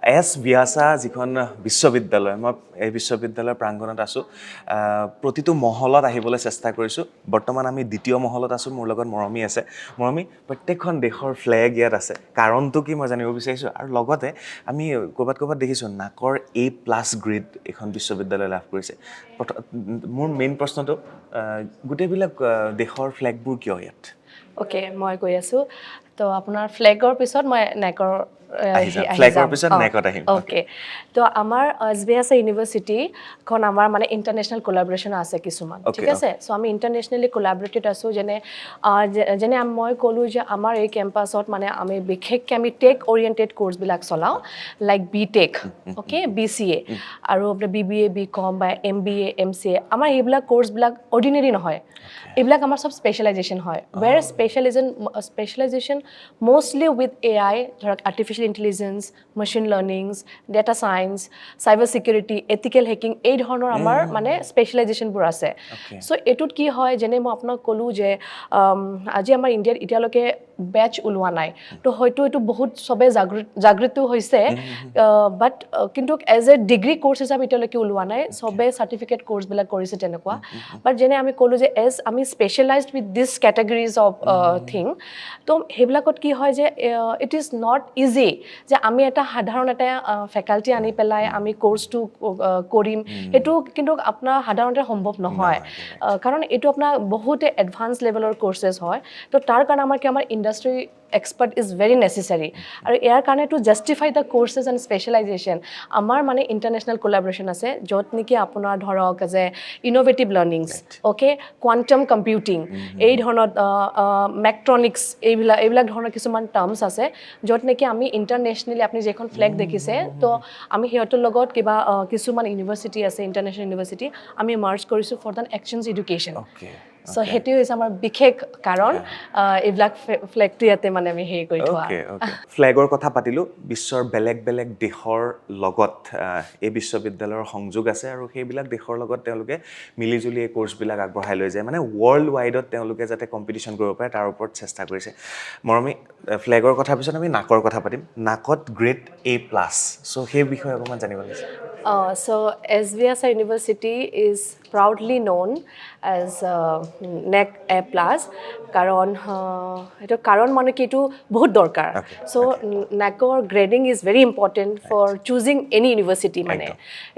S-VYASA যিখন বিশ্ববিদ্যালয়, মই এই বিশ্ববিদ্যালয়ৰ প্ৰাংগণত আছোঁ। প্ৰতিটো মহলত আহিবলৈ চেষ্টা কৰিছোঁ। বৰ্তমান আমি দ্বিতীয় মহলত আছোঁ। মোৰ লগত মৰমী আছে। মৰমী, প্ৰত্যেকখন দেশৰ ফ্লেগ ইয়াত আছে। কাৰণটো কি মই জানিব বিচাৰিছোঁ। আৰু লগতে আমি ক'ৰবাত দেখিছোঁ নাকৰ A+ গ্ৰেড এখন বিশ্ববিদ্যালয় লাভ কৰিছে। মোৰ মেইন প্ৰশ্নটো, গোটেইবিলাক দেশৰ ফ্লেগবোৰ কিয় ইয়াত? অ'কে, মই কৈ আছোঁ। তো আপোনাৰ ফ্লেগৰ পিছত মই নেকৰ ফ্লেগৰ পিছত নেকত আহিম। অ'কে, তো আমাৰ S-VYASA ইউনিভাৰ্চিটিখন আমাৰ মানে ইণ্টাৰনেশ্যনেল কোলাবৰেশ্যন আছে কিছুমান, ঠিক আছে? চ' আমি ইণ্টাৰনেশ্যনেলি কোলাবৰেটেড আছোঁ। যেনে মই ক'লোঁ যে আমাৰ এই কেম্পাছত মানে আমি বিশেষকৈ আমি টেক অৰিয়েণ্টেড কৰ্চবিলাক চলাওঁ, লাইক BTech, অ'কে, BCA আৰু আপোনাৰ BBA, BCom বা MBA, MCA। আমাৰ এইবিলাক কৰ্চবিলাক অৰ্ডিনেৰী নহয়, এইবিলাক আমাৰ চব স্পেচিয়েলাইজেশ্যন হয়। Where specialisation mostly with AI, ধৰক artificial intelligence, machine learnings, data science, cyber security, ethical hacking, এই ধৰণৰ আমাৰ মানে স্পেচিয়েলাইজেশ্যনবোৰ আছে। চ' এইটোত কি হয়, যেনে মই আপোনাক ক'লোঁ যে আজি আমাৰ ইণ্ডিয়াত এতিয়ালৈকে বেটচ ওলোৱা নাই, তো হয়তো এইটো বহুত চবেই জাগৃত হৈছে, বাট কিন্তু এজ এ ডিগ্ৰী কৰ্চ হিচাপে এতিয়ালৈকে ওলোৱা নাই, চবেই চাৰ্টিফিকেট কৰ্চবিলাক কৰিছে তেনেকুৱা। বাট যেনে আমি ক'লোঁ যে আমি specialised with this categories of thing, তো সেইবিলাকত কি হয় যে ইট ইজ নট ইজি যে আমি এটা সাধাৰণ এটা ফেকাল্টি আনি পেলাই আমি কৰ্চটো কৰিম, সেইটো কিন্তু আপোনাৰ সাধাৰণতে সম্ভৱ নহয়। কাৰণ এইটো আপোনাৰ বহুতে এডভান্স লেভেলৰ কৰ্চেছ হয়। তো তাৰ কাৰণে আমাৰ industry expert is very necessary. আৰু ইয়াৰ কাৰণে to justify the courses and specialisation আমাৰ মানে ইণ্টাৰনেশ্যনেল কোলাবৰেশ্যন আছে, য'ত নেকি আপোনাৰ ধৰক যে ইন'ভেটিভ লাৰ্নিংছ, অ'কে, কোৱাণ্টাম কম্পিউটিং, এই ধৰণৰ মেক্ট্ৰনিক্স, এইবিলাক ধৰণৰ কিছুমান টাৰ্মছ আছে, য'ত নেকি আমি ইণ্টাৰনেশ্যনেলি আপুনি যিখন ফ্লেগ দেখিছে, তো আমি সিহঁতৰ লগত কিছুমান ইউনিভাৰ্চিটি আছে, ইণ্টাৰনেশ্যনেল ইউনিভাৰ্চিটি, আমি মাৰ্জ কৰিছোঁ ফৰ দ্য এক্সচেঞ্জ এডুকেশ্যন। চ' সেইটোৱে হৈছে আমাৰ বিশেষ কাৰণ এইবিলাক ফ্লেগটো ইয়াতে মানে আমি হেৰি কৰি থোৱা। ফ্লেগৰ কথা পাতিলোঁ। বিশ্বৰ বেলেগ বেলেগ দেশৰ লগত এই বিশ্ববিদ্যালয়ৰ সংযোগ আছে, আৰু সেইবিলাক দেশৰ লগত তেওঁলোকে মিলিজুলি এই কৰ্চবিলাক আগবঢ়াই লৈ যায়, মানে ৱৰ্ল্ড ৱাইডত তেওঁলোকে যাতে কম্পিটিশ্যন কৰিব পাৰে তাৰ ওপৰত চেষ্টা কৰিছে। মৰমী, ফ্লেগৰ কথাৰ পিছত আমি নাকৰ কথা পাতিম। নাকত গ্ৰেড A+, চ' সেই বিষয়ে অকণমান জানিব লাগিছে। So S-VYASA University is proudly known as NAC A+, কাৰণ মানে কি এইটো বহুত দৰকাৰ। চ' NACৰ grading is very important for choosing any university, মানে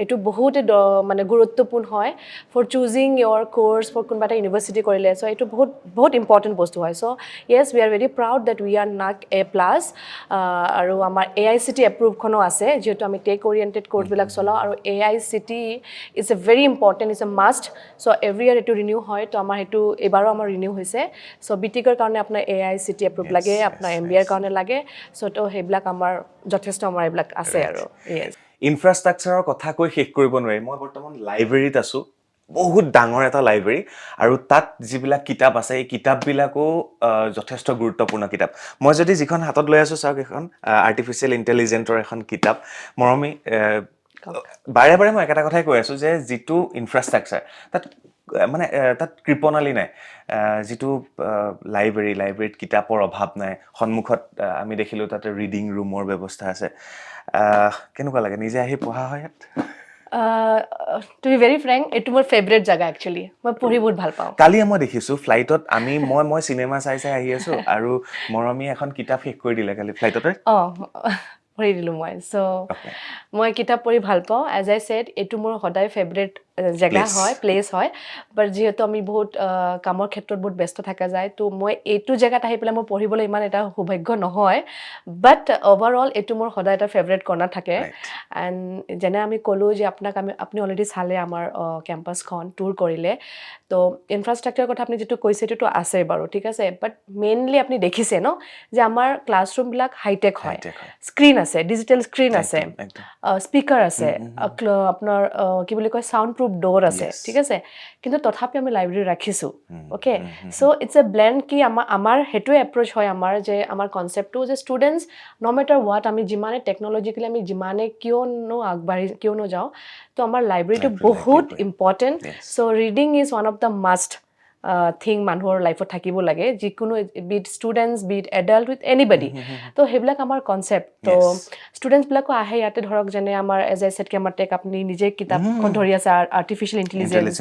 এইটো বহুতে মানে গুৰুত্বপূৰ্ণ হয় for choosing your course for কোনোবা এটা ইউনিভাৰ্চিটি কৰিলে। চ' এইটো বহুত ইম্পৰ্টেণ্ট বস্তু হয়। So' yes, we are very proud that we are NAC A+, আৰু আমাৰ AICT এপ্ৰুভখনো আছে, যিহেতু আমি টেক অৰিয়েণ্টেড কৰ্চবিলাক চলাওঁ, আৰু AICT is a very important, is a must. So' every year এইটো ৰিনিউ হয়, তো আমাৰ সেইটো এইবাৰো আমাৰ ৰিনিউ হৈছে। চ' BTechৰ কাৰণে আপোনাৰ AICT এপ্ৰুভ লাগে, আপোনাৰ MBAৰ কাৰণে লাগে। চ' তো সেইবিলাক আমাৰ যথেষ্ট আমাৰ এইবিলাক আছে আৰু। য়েছ, ইনফ্ৰাষ্ট্ৰাকচাৰৰ কথা কৈ শেষ কৰিব নোৱাৰি। মই বৰ্তমান লাইব্ৰেৰীত আছোঁ, বহুত ডাঙৰ এটা লাইব্ৰেৰী, আৰু তাত যিবিলাক কিতাপ আছে এই কিতাপবিলাকো যথেষ্ট গুৰুত্বপূৰ্ণ কিতাপ। মই যদি যিখন হাতত লৈ আছোঁ চাওক, এখন আৰ্টিফিচিয়েল ইণ্টেলিজেন্টৰ এখন কিতাপ। মৰমী, বাৰে বাৰে মই একেটা কথাই কৈ আছোঁ যে যিটো ইনফ্ৰাষ্ট্ৰাকচাৰ তাত কৃপণালী নাই। যিটো লাইব্ৰেৰীত কিতাপৰ অভাৱ নাই, সন্মুখত আমি দেখিলোঁ তাতে ৰিডিং ৰুমৰ ব্যৱস্থা আছে। কেনেকুৱা লাগে, নিজে আহি পঢ়া হয় ইয়াত? টু বি ভেৰি ফ্ৰেংক, এইটো মোৰ ফেভৰেট জেগা একচুৱেলি। মই পঢ়ি বহুত ভাল পাওঁ। কালিয়ে মই দেখিছোঁ ফ্লাইটত মই চিনেমা চাই আহি আছোঁ, আৰু মৰমী এখন কিতাপ শেষ কৰি দিলে কালি ফ্লাইটতে। পঢ়ি দিলোঁ মই। চ' মই কিতাপ পঢ়ি ভাল পাওঁ। এজ আই ছেড, এইটো মোৰ সদায় ফেভৰেট জেগা হয়, প্লেচ হয়। বাট যিহেতু আমি বহুত কামৰ ক্ষেত্ৰত বহুত ব্যস্ত থকা যায়, তো মই এইটো জেগাত আহি পেলাই মই পঢ়িবলৈ ইমান এটা সৌভাগ্য নহয়। বাট অভাৰঅল এইটো মোৰ সদায় এটা ফেভৰেট কৰ্ণাৰ থাকে। এণ্ড যেনে আমি ক'লোঁ যে আপুনি অলৰেডি চালে আমাৰ কেম্পাছখন টুৰ কৰিলে, তো ইনফ্ৰাষ্ট্ৰাকচাৰৰ কথা আপুনি যিটো কৈছে এইটোতো আছে বাৰু, ঠিক আছে। বাট মেইনলি আপুনি দেখিছে ন যে আমাৰ ক্লাছৰুমবিলাক হাইটেক হয়, স্ক্ৰীণ আছে, ডিজিটেল স্ক্ৰীণ আছে, স্পীকাৰ আছে, আপোনাৰ কি বুলি কয় চাউণ্ড প্ৰুফ ড'ৰ আছে, ঠিক আছে। কিন্তু তথাপি আমি লাইব্ৰেৰী ৰাখিছোঁ, okay. So' it's a blend কি আমাৰ সেইটোৱে এপ্ৰ'চ হয় আমাৰ, যে আমাৰ কনচেপ্টটো যে ষ্টুডেণ্টছ ন' মেটাৰ হোৱাট, আমি যিমানে টেকন'লজিকেলি আমি যিমানে কিয় যাওঁ, তো আমাৰ লাইব্ৰেৰীটো বহুত important. So' reading is one of the must thing মানুহৰ লাইফত থাকিব লাগে যিকোনো be it students be it adult with anybody তো সেইবিলাক আমাৰ কনচেপ্ট তো ষ্টুডেণ্টছবিলাকো আহে ইয়াতে ধৰক যেনে আমাৰ এজ আই ছেড কেমাটেক আপুনি নিজে কিতাপখন ধৰি আছে আৰ্টিফিচিয়েল ইণ্টেলিজেঞ্চ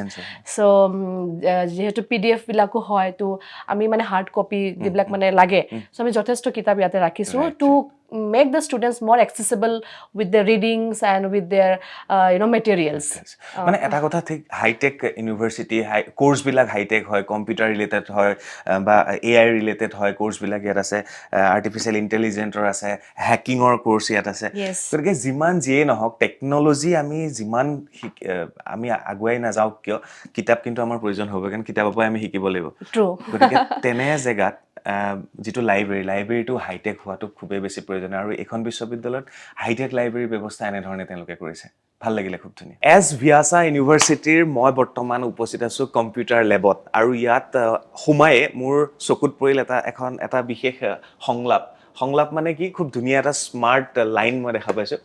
চ' যিহেতু PDF বিলাকো হয় তো আমি মানে হাৰ্ড কপি যিবিলাক মানে লাগে চ' আমি যথেষ্ট কিতাপ ইয়াতে ৰাখিছোঁ two make the students more accessible with their readings and with their materials. মানে এটা কথা ঠিক হাইটেক ইউনিভাৰ্চিটি কোৰ্চ বিলাক হাইটেক হয় কম্পিউটাৰ ৰিলেটেড হয় বা AI ৰিলেটেড হয় কোৰ্চ বিলাক ইয়াত আছে আৰ্টিফিচিয়েল ইণ্টেলিজেন্টৰ আছে হ্যাকিঙৰ কোৰ্চ ইয়াত আছে গতিকে যিমান যিয়ে নহওক টেকনলজি আমি যিমান আমি আগুৱাই নাযাওঁ কিয় কিতাপ কিন্তু আমাৰ প্ৰয়োজন হ'ব কাৰণ কিতাপৰ পৰাই আমি শিকিব লাগিব গতিকে তেনে জেগাত যিটো লাইব্ৰেৰীটো হাইটেক হোৱাটো খুবেই বেছি প্ৰয়োজনীয় আৰু এখন বিশ্ববিদ্যালয়ত হাইটেক লাইব্ৰেৰী ব্যৱস্থা এনেধৰণে তেওঁলোকে কৰিছে ভাল লাগিলে খুব ধুনীয়া S-VYASA ইউনিভাৰ্চিটিৰ মই বৰ্তমান উপস্থিত আছোঁ কম্পিউটাৰ লেবত আৰু ইয়াত সোমায়ে মোৰ চকুত পৰিল এটা বিশেষ সংলাপ মানে কি খুব ধুনীয়া এটা স্মাৰ্ট লাইন মই দেখা পাইছোঁ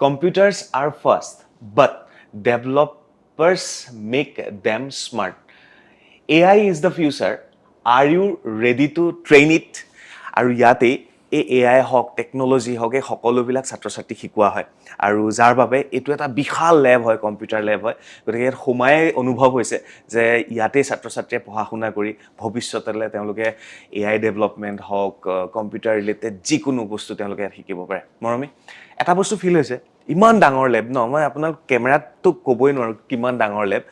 computers are fast but developers make them smart AI is the future. Are you ready to train it? আৰু ইয়াতে AI হওক টেকনলজি হওক এই সকলোবিলাক ছাত্ৰ ছাত্ৰীক শিকোৱা হয় আৰু যাৰ বাবে এইটো এটা বিশাল লেব হয় কম্পিউটাৰ লেব হয় গতিকে ইয়াত সোমাই অনুভৱ হৈছে যে ইয়াতে ছাত্ৰ ছাত্ৰীয়ে পঢ়া শুনা কৰি ভৱিষ্যতলৈ তেওঁলোকে AI ডেভেলপমেণ্ট হওক কম্পিউটাৰ ৰিলেটেড যিকোনো বস্তু তেওঁলোকে ইয়াত শিকিব পাৰে মৰমী এটা বস্তু ফিল হৈছে ইমান ডাঙৰ লেব ন মই আপোনাৰ কেমেৰাটো ক'বই নোৱাৰোঁ কিমান ডাঙৰ লেব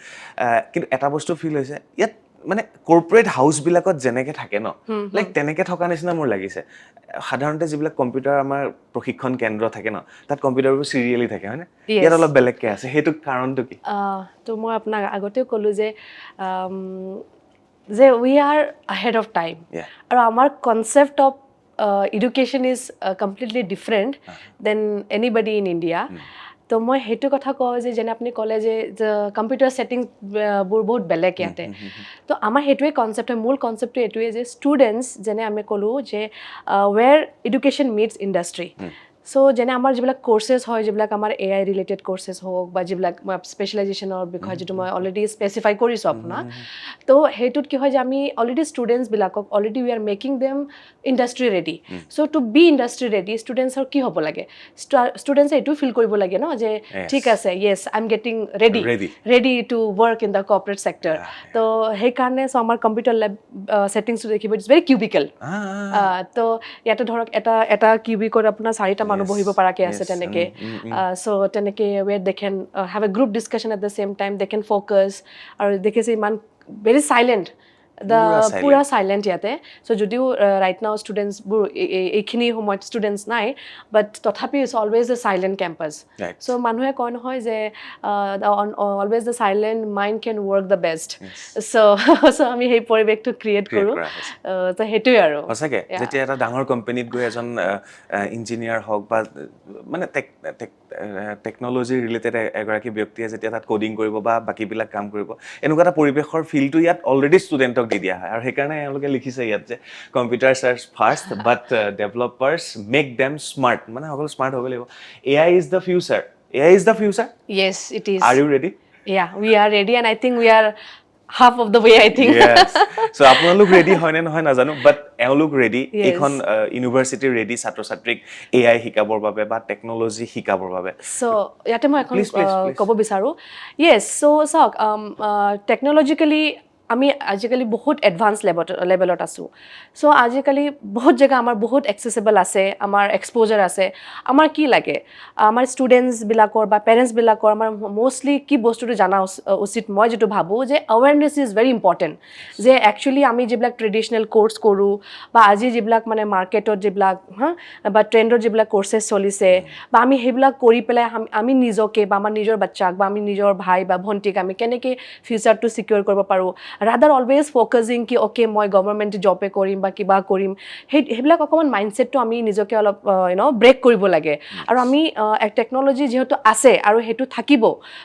কিন্তু এটা বস্তু ফিল হৈছে ইয়াত মানে কৰ্পৰেট হাউচবিলাকত যেনেকে থাকে ন লাইক তেনেকে থকা নিচিনা মোৰ লাগিছে সাধাৰণতে যিবিলাক কম্পিউটাৰ আমাৰ প্ৰশিক্ষণ কেন্দ্ৰ থাকে ন তাত কম্পিউটাৰবোৰ চিৰিয়েলি থাকে হয়নে ইয়াত অলপ বেলেগকে আছে সেইটো কাৰণটো কি তো মই আপোনাক আগতেও ক'লোঁ যে we are ahead of time আৰু আমাৰ concept of education is completely different than anybody in India তো মই সেইটো কথা কওঁ যে যেনে আপুনি ক'লে যে কম্পিউটাৰ ছেটিংছবোৰ বহুত বেলেগ ইয়াতে তো আমাৰ সেইটোৱে কনচেপ্ট হয় মূল কনচেপ্টটো এইটোৱে যে ষ্টুডেণ্টছ যেনে আমি ক'লোঁ যে ৱেৰ এডুকেশ্যন মিটছ ইণ্ডাষ্ট্ৰী চ' যেনে আমাৰ যিবিলাক কোৰ্চেছ হয় যিবিলাক আমাৰ AI ৰিলেটেড কোৰ্চেছ হওক বা যিবিলাক স্পেচিলাইজেশ্যনৰ বিষয়ে যিটো মই অলৰেডি স্পেচিফাই কৰিছোঁ আপোনাক তো সেইটোত কি হয় যে আমি অলৰেডি ষ্টুডেণ্টছবিলাকক already we are making them industry ready so' to be industry ready ষ্টুডেণ্টছৰ কি হ'ব লাগে ষ্টুডেণ্টছে এইটো ফিল কৰিব লাগে ন যে ঠিক আছে yes I am getting ready to work in the corporate sector তো সেইকাৰণে চ' আমাৰ কম্পিউটাৰ লেব ছেটিংছটো দেখিব ইটছ ভেৰি কিউবিকেল তো ইয়াতে ধৰক এটা কিউবিকত আপোনাৰ 4টা মানুহ বহিব পৰাকে আছে তেনেকে চ' তেনেকে where they can have a group discussion at the same time they can focus আৰু দেখিছে ইমান ভেৰি চাইলেণ্ট পুৰা চাইলেণ্ট ইয়াতে চ' যদিও ৰাইট নাও ষ্টুডেণ্টছবোৰ এইখিনি সময়ত ষ্টুডেণ্টছ নাই বাট তথাপি it's always a silent campus so' মানুহে কয় নহয় যে always the silent mind can work the best so' আমি সেই পৰিৱেশটো ক্ৰিয়েট কৰোঁ তো সেইটোৱে আৰু সঁচাকৈ যেতিয়া এটা ডাঙৰ কোম্পানীত গৈ এজন ইঞ্জিনিয়াৰ হওক বা মানে টেকনলজি ৰিলেটেড এগৰাকী ব্যক্তিয়ে যেতিয়া তাত কোডিং কৰিব বা বাকীবিলাক কাম কৰিব এনেকুৱা এটা পৰিৱেশৰ ফিলটো ইয়াত অলৰেডি ষ্টুডেণ্টক দি দিয়া হয় আৰু সেইকাৰণে এওঁলোকে লিখিছে ইয়াত যে computers are fast but developers make them smart মানে সকলো স্মাৰ্ট হ'ব লাগিব AI is the future Yes, it is. Are you ready? Yeah, we are ready and I think we are half of the way I think. Yes. So আপোনালোক ready হয় নে নহয় নাজানো বাট এওঁলোক ৰেডি এইখন ইউনিভাৰ্চিটি ৰেডি ছাত্ৰ ছাত্ৰীক AI শিকাবৰ বাবে বা টেকনলজি শিকাবৰ বাবে so ইয়াতে মই এখন ক'ব বিচাৰোঁ yes so চাওক টেকনলজিকেলি আমি আজিকালি বহুত এডভান্স লেভেলত আছোঁ চ' আজিকালি বহুত জেগা আমাৰ বহুত এক্সেচিবল আছে আমাৰ এক্সপ'জাৰ আছে আমাৰ কি লাগে আমাৰ ষ্টুডেণ্টছবিলাকৰ বা পেৰেণ্টছবিলাকৰ আমাৰ মষ্টলি কি বস্তুটো জনা উচিত মই যিটো ভাবোঁ যে এৱেৰনেছ ইজ ভেৰি ইম্পৰ্টেণ্ট যে একচুৱেলি আমি যিবিলাক ট্ৰেডিশ্যনেল কোৰ্চ কৰোঁ বা আজি যিবিলাক মানে মাৰ্কেটত যিবিলাক বা ট্ৰেণ্ডত যিবিলাক কোৰ্চেছ চলিছে বা আমি সেইবিলাক কৰি পেলাই আমি নিজকে বা আমাৰ নিজৰ বাচ্চাক বা আমি নিজৰ ভাই বা ভণ্টিক আমি কেনেকৈ ফিউচাৰটো ছিকিউৰ কৰিব পাৰোঁ ৰাদাৰ অলৱেজ ফ'কাছিং কি অ'কে মই গভৰ্ণমেণ্ট জবে কৰিম বা কিবা কৰিম সেইবিলাক অকণমান মাইণ্ডছেটটো আমি নিজকে অলপ ব্ৰেক কৰিব লাগে আৰু আমি টেকনলজি যিহেতু আছে আৰু সেইটো থাকিব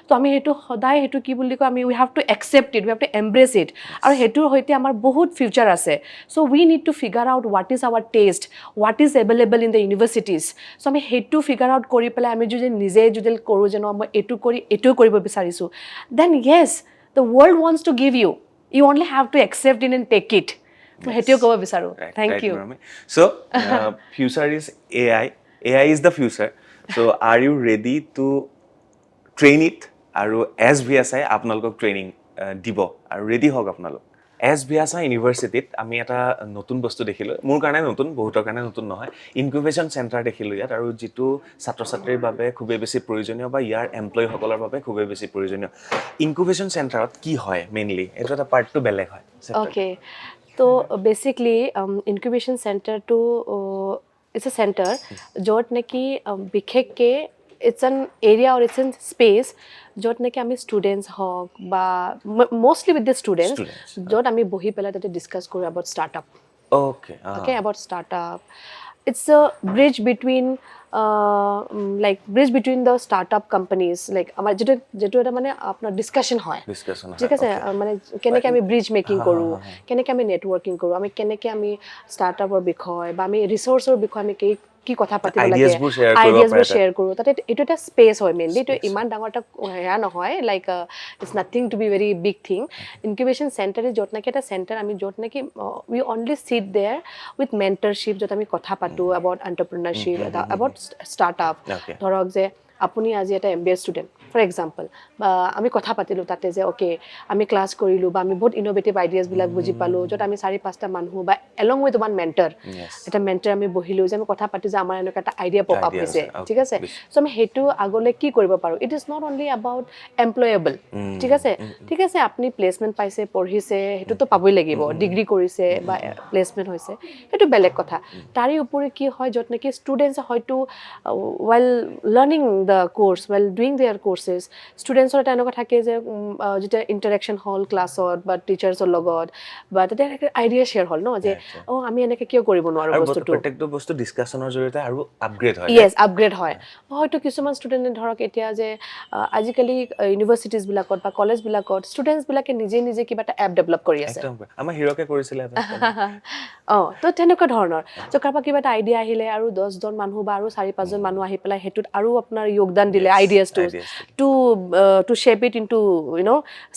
তো আমি সেইটো সদায় সেইটো কি বুলি কয় আমি we have to accept it we have to embrace it আৰু সেইটোৰ সৈতে আমাৰ বহুত ফিউচাৰ আছে so' we need to figure out what is our test what is available in the universities so' আমি সেইটো ফিগাৰ আউট কৰি পেলাই আমি যদি নিজে যদি কৰোঁ যে মই এইটো কৰি এইটোও কৰিব বিচাৰিছোঁ then yes the world wants to give you You only have to accept it and take it. মই হেটিও ক'ব বিচাৰো thank you so future is AI is the future so are you ready to train it আৰু S-VYASA আপোনালোকক training দিব আৰু ready হওক আপোনালোক S-VYASA ইউনিভাৰ্চিটিত আমি এটা নতুন বস্তু দেখিলো মোৰ কাৰণে নতুন বহুতৰ কাৰণে নতুন নহয় ইনকিউবেশ্যন চেণ্টাৰ দেখিলো ইয়াত আৰু যিটো ছাত্ৰ-ছাত্ৰীৰ বাবে খুবেই বেছি প্ৰয়োজনীয় বা ইয়াৰ এমপ্লয়ীসকলৰ বাবে খুবেই বেছি প্ৰয়োজনীয় ইনকিউবেশ্যন চেণ্টাৰত কি হয় মেইনলি এইটো এটা পাৰ্টটো বেলেগ হয় okay so basically incubation center to it's a center jot neki bikhekke it's an area or it's a space jot neki ami students hok ba mostly with the students jot ami bohi pela tate discuss koru about startup okay about startup it's a bridge between bridge between the startup companies like amar jetu eta mane apnar discussion hoy ঠিক আছে মানে কেনেকে আমি bridge making কৰো কেনেকে আমি networking কৰো আমি কেনেকে আমি ষ্টাৰ্টআপৰ বিষয় বা আমি ৰিসোৰ্সৰ বিষয় আমি কি কথা পাতিব লাগে আইডিয়াছবোৰ শেয়াৰ কৰো তাতে এইটো এটা স্পেচ হয় মেইনলি এইটো ইমান ডাঙৰ এটা হেয়া নহয় like it's nothing to be very big thing incubation centre is য'ত নেকি এটা চেণ্টাৰ আমি য'ত নেকি we only sit there with mentorship য'ত আমি কথা পাতো এবাউট এণ্টাৰপ্ৰেনাৰশ্বিপ এবাউট ষ্টাৰ্টআপ ধৰক যে আপুনি আজি এটা MBA ষ্টুডেণ্ট ফৰ এক্সাম্পল বা আমি কথা পাতিলোঁ তাতে যে অ'কে আমি ক্লাছ কৰিলোঁ বা আমি বহুত ইন'ভেটিভ আইডিয়াছবিলাক বুজি পালোঁ য'ত আমি 4-5টা মানুহ বা এলং উইথ ওৱান মেণ্টৰ এটা মেণ্টৰ আমি বহিলোঁ যে আমি কথা পাতি যে আমাৰ এনেকুৱা এটা আইডিয়া পপ আপ হৈছে ঠিক আছে চ' আমি সেইটো আগলৈ কি কৰিব পাৰোঁ it is not only about employable ঠিক আছে আপুনি প্লেচমেণ্ট পাইছে পঢ়িছে সেইটোতো পাবই লাগিব ডিগ্ৰী কৰিছে বা প্লেচমেণ্ট হৈছে সেইটো বেলেগ কথা তাৰে উপৰি কি হয় য'ত নেকি ষ্টুডেণ্টছে হয়তো well learning the course while doing their courses students or এনেকুৱা থাকে যে যেটা ইন্টাৰেকশন হল ক্লাছত বা টিচাৰ্ছৰ লগত বা তাতে আইডিয়া শেয়াৰ হল ন যে আমি এনেকৈ কিয় কৰিব নোৱাৰো বস্তুটো প্ৰত্যেকটো বস্তু ডিসকাশনৰ জৰিয়তে আৰু আপগ্ৰেড হয় yes আপগ্ৰেড হয় হয়তো কিছুমান ষ্টুডেণ্টে ধৰক এতিয়া যে আজিকালি ইউনিভাৰ্চিটিজ বিলাকত বা কলেজ বিলাকত ষ্টুডেণ্টছ বিলাকে নিজে কিবা এটা এপ ডেভেলপ কৰি আছে আমাৰ হিৰকে কৰিছিলে এটা তো তেনেকুৱা ধৰণৰ তো কাৰোবাৰ কিবা এটা আইডিয়া আহিলে আৰু 10 জন মানুহ বা আৰু 4-5 জন মানুহ আহি পেলাই হেতুত আৰু আপোনাৰ যোগদান দিলে ideas to shape it into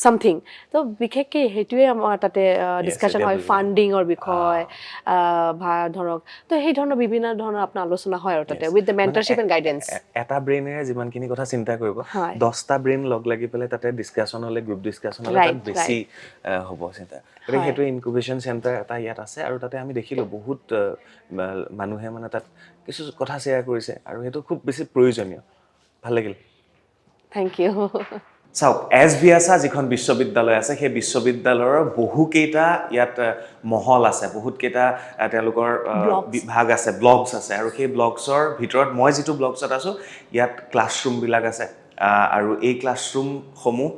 something তো বিশেষকৈ হেতুৱে আমাৰ তাতে ডিসকাশন হয় ফান্ডিংৰ বিষয় ধৰক তো সেই ধৰণৰ বিভিন্ন ধৰণৰ আপোনাৰ আলোচনা হয় আৰু তাতে with the mentorship and guidance এটা ব্ৰেইনেৰে যিমানখিনি কথা চিন্তা কৰিব 10টা ব্ৰেইন লগ লাগি পেলাই তাতে ডিসকাশন হলে গ্ৰুপ ডিসকাশন হলে তাত বেছি হ'ব চিন্তা গতিকে সেইটো ইনকিউবেশ্যন চেণ্টাৰ এটা ইয়াত আছে আৰু তাতে আমি দেখিলোঁ বহুত মানুহে মানে তাত কিছু কথা শ্বেয়াৰ কৰিছে আৰু সেইটো খুব বেছি প্ৰয়োজনীয় ভাল লাগিল থ্যাংক ইউ চাওক S-VYASA যিখন বিশ্ববিদ্যালয় আছে সেই বিশ্ববিদ্যালয়ৰ বহুকেইটা ইয়াত মহল আছে বহুতকেইটা তেওঁলোকৰ বিভাগ আছে ব্লগছ আছে আৰু সেই ব্লগছৰ ভিতৰত মই যিটো ব্লগছত আছোঁ ইয়াত ক্লাছৰুমবিলাক আছে আৰু এই ক্লাছৰুমসমূহ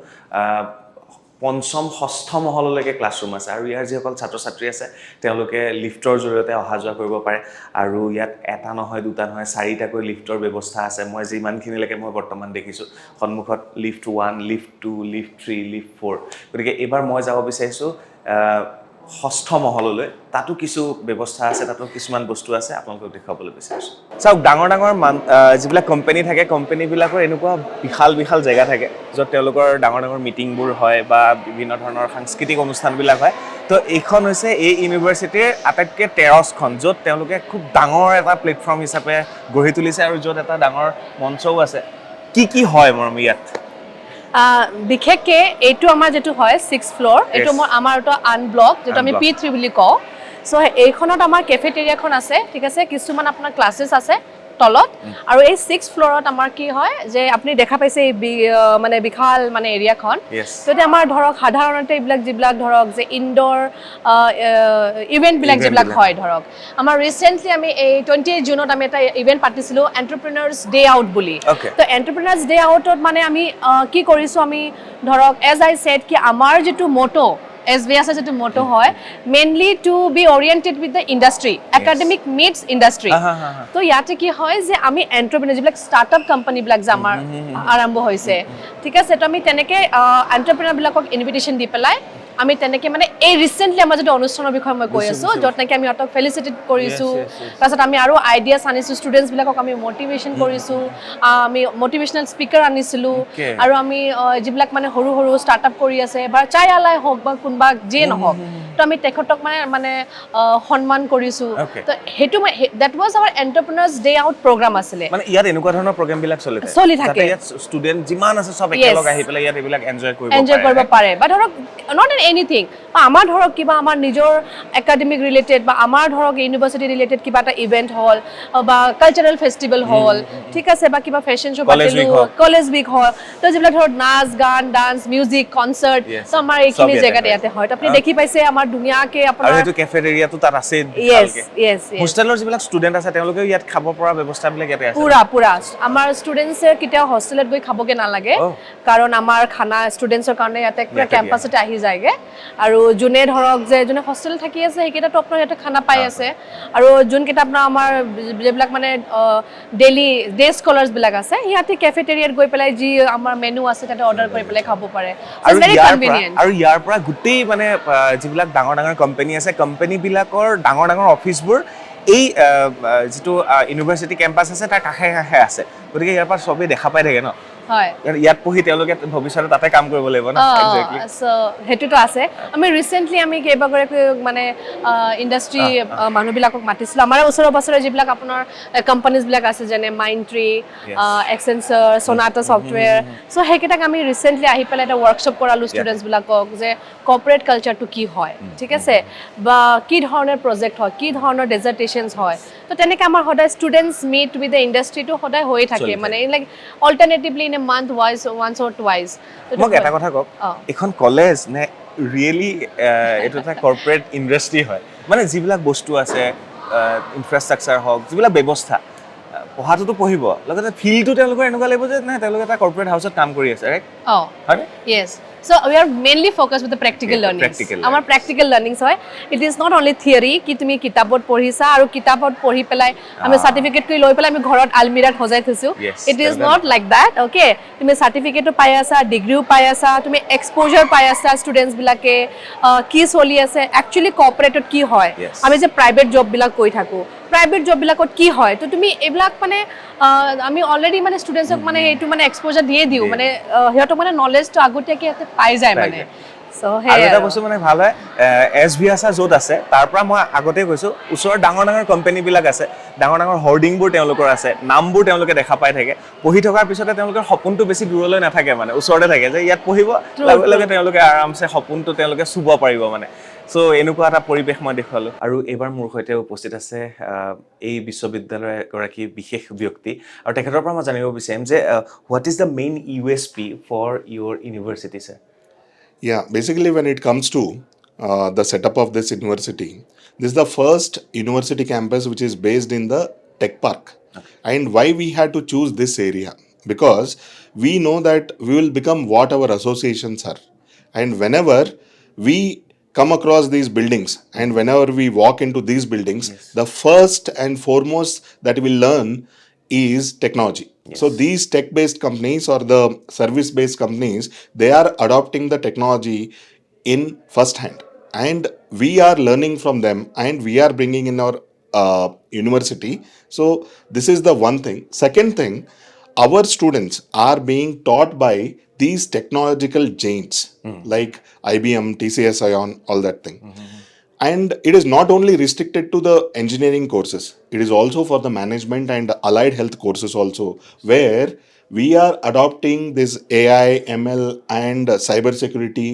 পঞ্চম ষষ্ঠ মহললৈকে ক্লাছৰুম আছে আৰু ইয়াৰ যিসকল ছাত্ৰ ছাত্ৰী আছে তেওঁলোকে লিফ্টৰ জৰিয়তে অহা যোৱা কৰিব পাৰে আৰু ইয়াত এটা নহয় দুটা নহয় 4টাকৈ লিফ্টৰ ব্যৱস্থা আছে মই যিমানখিনিলৈকে মই বৰ্তমান দেখিছোঁ সন্মুখত লিফ্ট 1 লিফ্ট 2 লিফ্ট 3 লিফ্ট 4 গতিকে এবাৰ মই যাব বিচাৰিছোঁ ষষ্ঠ মহললৈ তাতো কিছু ব্যৱস্থা আছে তাতো কিছুমান বস্তু আছে আপোনালোকক দেখাবলৈ বিচাৰিছোঁ চাওক ডাঙৰ যিবিলাক কোম্পানী থাকে কোম্পানীবিলাকৰ এনেকুৱা বিশাল জেগা থাকে য'ত তেওঁলোকৰ ডাঙৰ মিটিংবোৰ হয় বা বিভিন্ন ধৰণৰ সাংস্কৃতিক অনুষ্ঠানবিলাক হয় তো এইখন হৈছে এই ইউনিভাৰ্চিটিৰ আটাইতকৈ টেৰছখন য'ত তেওঁলোকে খুব ডাঙৰ এটা প্লেটফৰ্ম হিচাপে গঢ়ি তুলিছে আৰু য'ত এটা ডাঙৰ মঞ্চও আছে কি হয় মৰম ইয়াত বিশেষকৈ এইটো আমাৰ যেটো হয় 6th ফ্লোৰ এইটো আমাৰ এটা আনব্লক যেটো আমি P3 বুলি কওঁ সো এইখনত আমাৰ কেফেটেৰিয়াখন আছে ঠিক আছে কিছুমান আপোনাৰ ক্লাছেছ আছে তলত আৰু এই 6th ফ্লোৰত আমাৰ কি হয় যে আপুনি দেখা পাইছে মানে বিশাল মানে এৰিয়াখন তো আমাৰ ধৰক সাধাৰণতে এইবিলাক যিবিলাক ধৰক যে ইনডোৰ ইভেন্ট বিলাক যিবিলাক হয় ধৰক আমাৰ ৰিসেন্টলি আমি এই 28 জুনত আমি এটা ইভেন্ট পাতিছিলো এন্টাৰপ্ৰেনাৰ্ছ ডে আউট বুলি তো এন্টাৰপ্ৰেনাৰ্ছ ডে আউটত মানে আমি কি কৰিছো আমি ধৰক এজ আই সেড কি আমাৰ যেটো মোটো S-VYASA যেটো মোটো হয় mainly to be oriented with the industry academic meets industry তো ইয়াতে কি হয় যে আমি এন্টাৰপ্ৰেনাৰ যিবিলাক ষ্টাৰ্টআপ কোম্পানী বিলাক যে আমাৰ আৰম্ভ হৈছে ঠিক আছে তো আমি তেনেকে এন্টাৰপ্ৰেনাৰ বিলাকক ইনভিটেশন দি পেলাই আমি তেনেকৈ মানে এই ৰিচেণ্টলি আমাৰ যিটো অনুষ্ঠানৰ বিষয়ে মই কৈ আছোঁ য'ত নেকি আমি সিহঁতক ফেলিচিটেট কৰিছোঁ তাৰপিছত আমি আৰু আইডিয়াছ আনিছোঁ ষ্টুডেণ্টছবিলাকক আমি মটিভেশ্যন কৰিছোঁ আমি মটিভেশ্যনেল স্পীকাৰ আনিছিলোঁ আৰু আমি যিবিলাক মানে সৰু সৰু ষ্টাৰ্টআপ কৰি আছে বা চাই আলাই হওক বা কোনোবা যিয়ে নহওক তো আমি তেখেতক মানে সন্মান কৰিছোঁ তো সেইটো that was our entrepreneurs day out programme আছিলে মানে ইয়াত এনেকুৱা ধৰণৰ প্ৰগ্ৰামবিলাক চলি থাকে ইয়াত ষ্টুডেণ্ট যিমান আছে চব একেলগে আহি পেলাই ইয়াত এইবিলাক এনজয় কৰিব পাৰে বা ধৰক নট ইন এনিথিং বা আমাৰ ধৰক কিবা আমাৰ নিজৰ একাডেমিক ৰিলেটেড বা আমাৰ ধৰক ইউনিভাৰ্চিটি ৰিলেটেড কিবা এটা ইভেণ্ট হ'ল বা কালচাৰেল ফেষ্টিভেল হ'ল ঠিক আছে বা কিবা ফেশ্বন শ্ব' পাতিলোঁ কলেজ উইক হ'ল তো যিবিলাক ধৰক নাচ গান ডান্স মিউজিক কনচাৰ্ট তো আমাৰ এইখিনি জেগাত ইয়াতে হয় তো আপুনি দেখি পাইছে আমাৰ ধুনীয়াকৈ আপোনাৰ আৰু এইটো কেফেটেৰিয়াটো তাত আছে হোষ্টেলৰ যিবিলাক ষ্টুডেণ্ট আছে তেওঁলোকেও ইয়াত খাব পৰা ব্যৱস্থাবিলাক ইয়াতে আছে পুৰা আমাৰ ষ্টুডেণ্টছে কেতিয়াও হোষ্টেলত গৈ খাবগৈ নালাগে কাৰণ আমাৰ খানা ষ্টুডেণ্টছৰ কাৰণে ইয়াতে পুৰা কেম্পাছতে আহি যায়গে আৰু যোনে ধৰক যে যোনে হোষ্টেল থাকি আছে সেইকেইটাতো আপোনাৰ ইয়াতে খানা পাই আছে আৰু যোনকেইটা আপোনাৰ আমাৰ যিবিলাক মানে ডেইলি ডে স্কলাৰ্ছবিলাক আছে সিহঁতে কেফেটেৰিয়াত গৈ পেলাই যি আমাৰ মেনু আছে তাতে অৰ্ডাৰ কৰি পেলাই খাব পাৰে আৰু ইয়াৰ পৰা গোটেই মানে যিবিলাক ডাঙৰ ডাঙৰ কোম্পানী আছে কোম্পানীবিলাকৰ ডাঙৰ ডাঙৰ অফিচবোৰ এই যিটো ইউনিভাৰ্চিটি কেম্পাছ আছে তাৰ কাষে কাষে আছে গতিকে ইয়াৰ পৰা চবেই দেখা পাই থাকে ন হয় ইয়াত পঢ়ি তেওঁলোকে ভৱিষ্যতে তাতে কাম কৰিব লাগিব ন সেইটোতো আছে আমি ৰিচেণ্টলি আমি কেইবাগৰাকী মানে ইণ্ডাষ্ট্ৰী মানুহবিলাকক মাতিছিলোঁ আমাৰ ওচৰে পাঁজৰে যিবিলাক আপোনাৰ কোম্পানীজবিলাক আছে যেনে মাইণ্ডট্ৰী এক্সেঞ্চাৰ সোনাটা ছফ্টৱেৰ চ' সেইকেইটাক আমি ৰিচেণ্টলি আহি পেলাই এটা ৱৰ্কশ্বপ কৰালোঁ ষ্টুডেণ্টছবিলাকক যে কৰ্পৰেট কালচাৰটো কি হয় ঠিক আছে বা কি ধৰণৰ প্ৰজেক্ট হয় কি ধৰণৰ ডেজাৰ্টেশ্যনছ হয় তো তেনেকৈ আমাৰ সদায় ষ্টুডেণ্টছ মিট উইথ দ্য ইণ্ডাষ্ট্ৰীটো সদায় হৈ থাকে মানে like alternatively in a month once or twice মোক এটা কথা কওক এখন কলেজ নে ৰিয়েলি এইটো এটা কৰ্পৰেট ইণ্ডাষ্ট্ৰী হয় মানে যিবিলাক বস্তু আছে ইনফ্ৰাষ্ট্ৰাকচাৰ হওক যিবিলাক ব্যৱস্থা পঢ়াটোতো পঢ়িব লগতে ফিল্ডটো তেওঁলোকৰ এনেকুৱা লাগিব যে নাই তেওঁলোকে এটা কৰ্পৰেট হাউচত কাম কৰি আছে ৰাইট হয়নে য়েছ So we are mainly focused with the practical learnings. Our practical learnings hoy. It is not only theory ki tumi kitabot পঢ়িছা আৰু কিতাপত পঢ়ি পেলাই আমি সাৰ্টিফিকেট কৰি লৈ পেলাই আমি ঘৰত আলমিৰাত সজাই থৈছো it is not like that okay তুমি সাৰ্টিফিকেটো পাই আছা ডিগ্ৰীও পাই আছা তুমি এক্সপোজাৰ পাই আছা ষ্টুডেণ্টছ বিলাকে কি চলি আছে একচুয়ালি কৰ্পৰেটত কি হয় আমি যে প্ৰাইভেট জব বিলাক কৈ থাকো প্ৰাইভেট জব বিলাকত কি হয় তো তুমি এইবিলাক মানে আমি অলৰেডি মানে ষ্টুডেণ্টছক মানে এইটো মানে এক্সপোজাৰ দিয়ে দিও মানে সিহঁতক মানে নলেজটো আগতীয়াকৈ ইয়াতে পাই যায় মানে আৰু এটা বস্তু মানে ভাল হয় S-VYASA য'ত আছে তাৰ পৰা মই আগতে কৈছোঁ ওচৰৰ ডাঙৰ ডাঙৰ কোম্পানীবিলাক আছে ডাঙৰ ডাঙৰ হৰ্ডিংবোৰ তেওঁলোকৰ আছে নামবোৰ তেওঁলোকে দেখা পাই থাকে পঢ়ি থকাৰ পিছতে তেওঁলোকৰ সপোনটো বেছি দূৰলৈ নাথাকে মানে ওচৰতে থাকে যে ইয়াত পঢ়িব লগে লগে তেওঁলোকে আৰামছে সপোনটো তেওঁলোকে চুব পাৰিব মানে চ' এনেকুৱা এটা পৰিৱেশ মই দেখুৱালোঁ আৰু এইবাৰ মোৰ সৈতে উপস্থিত আছে এই বিশ্ববিদ্যালয়ৰ এগৰাকী বিশেষ ব্যক্তি আৰু তেখেতৰ পৰা মই জানিব বিচাৰিম যে what is the main USP for your university sir Yeah, basically when it comes to the setup of this university, this is the first university campus which is based in the tech park. And why we had to choose this area? Because we know that we will become what our associations are. And whenever we come across these buildings and whenever we walk into these buildings, the first and foremost that we learn is technology. So these tech-based companies or the service-based companies, they are adopting the technology in first hand. And we are learning from them and we are bringing in our university. So this is the one thing. Second thing, our students are being taught by these technological giants like IBM, TCS, ION, all that thing. And it is not only restricted to the engineering courses, it is also for the management and allied health courses also, where we are adopting this AI, ML and cybersecurity.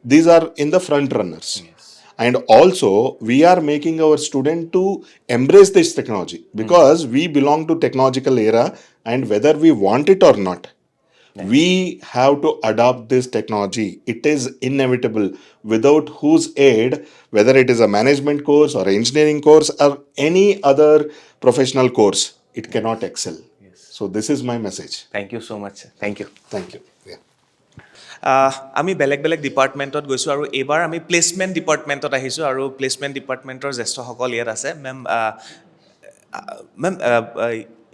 These are in the front runners. And also we are making our student to embrace this technology because we belong to technological era and whether we want it or not, we have to adopt this technology. It is inevitable without whose aid, whether it is a management course or engineering course or any other professional course, it cannot excel. So this is my message. Thank you so much. Thank you. Thank you. Yeah. আমি বেলেগ বেলেগ ডিপাৰ্টমেণ্টত গৈছোঁ আৰু এইবাৰ আমি placement ডিপাৰ্টমেণ্টত আহিছোঁ আৰু প্লেচমেণ্ট ডিপাৰ্টমেণ্টৰ জ্যেষ্ঠসকল ইয়াত আছে মেম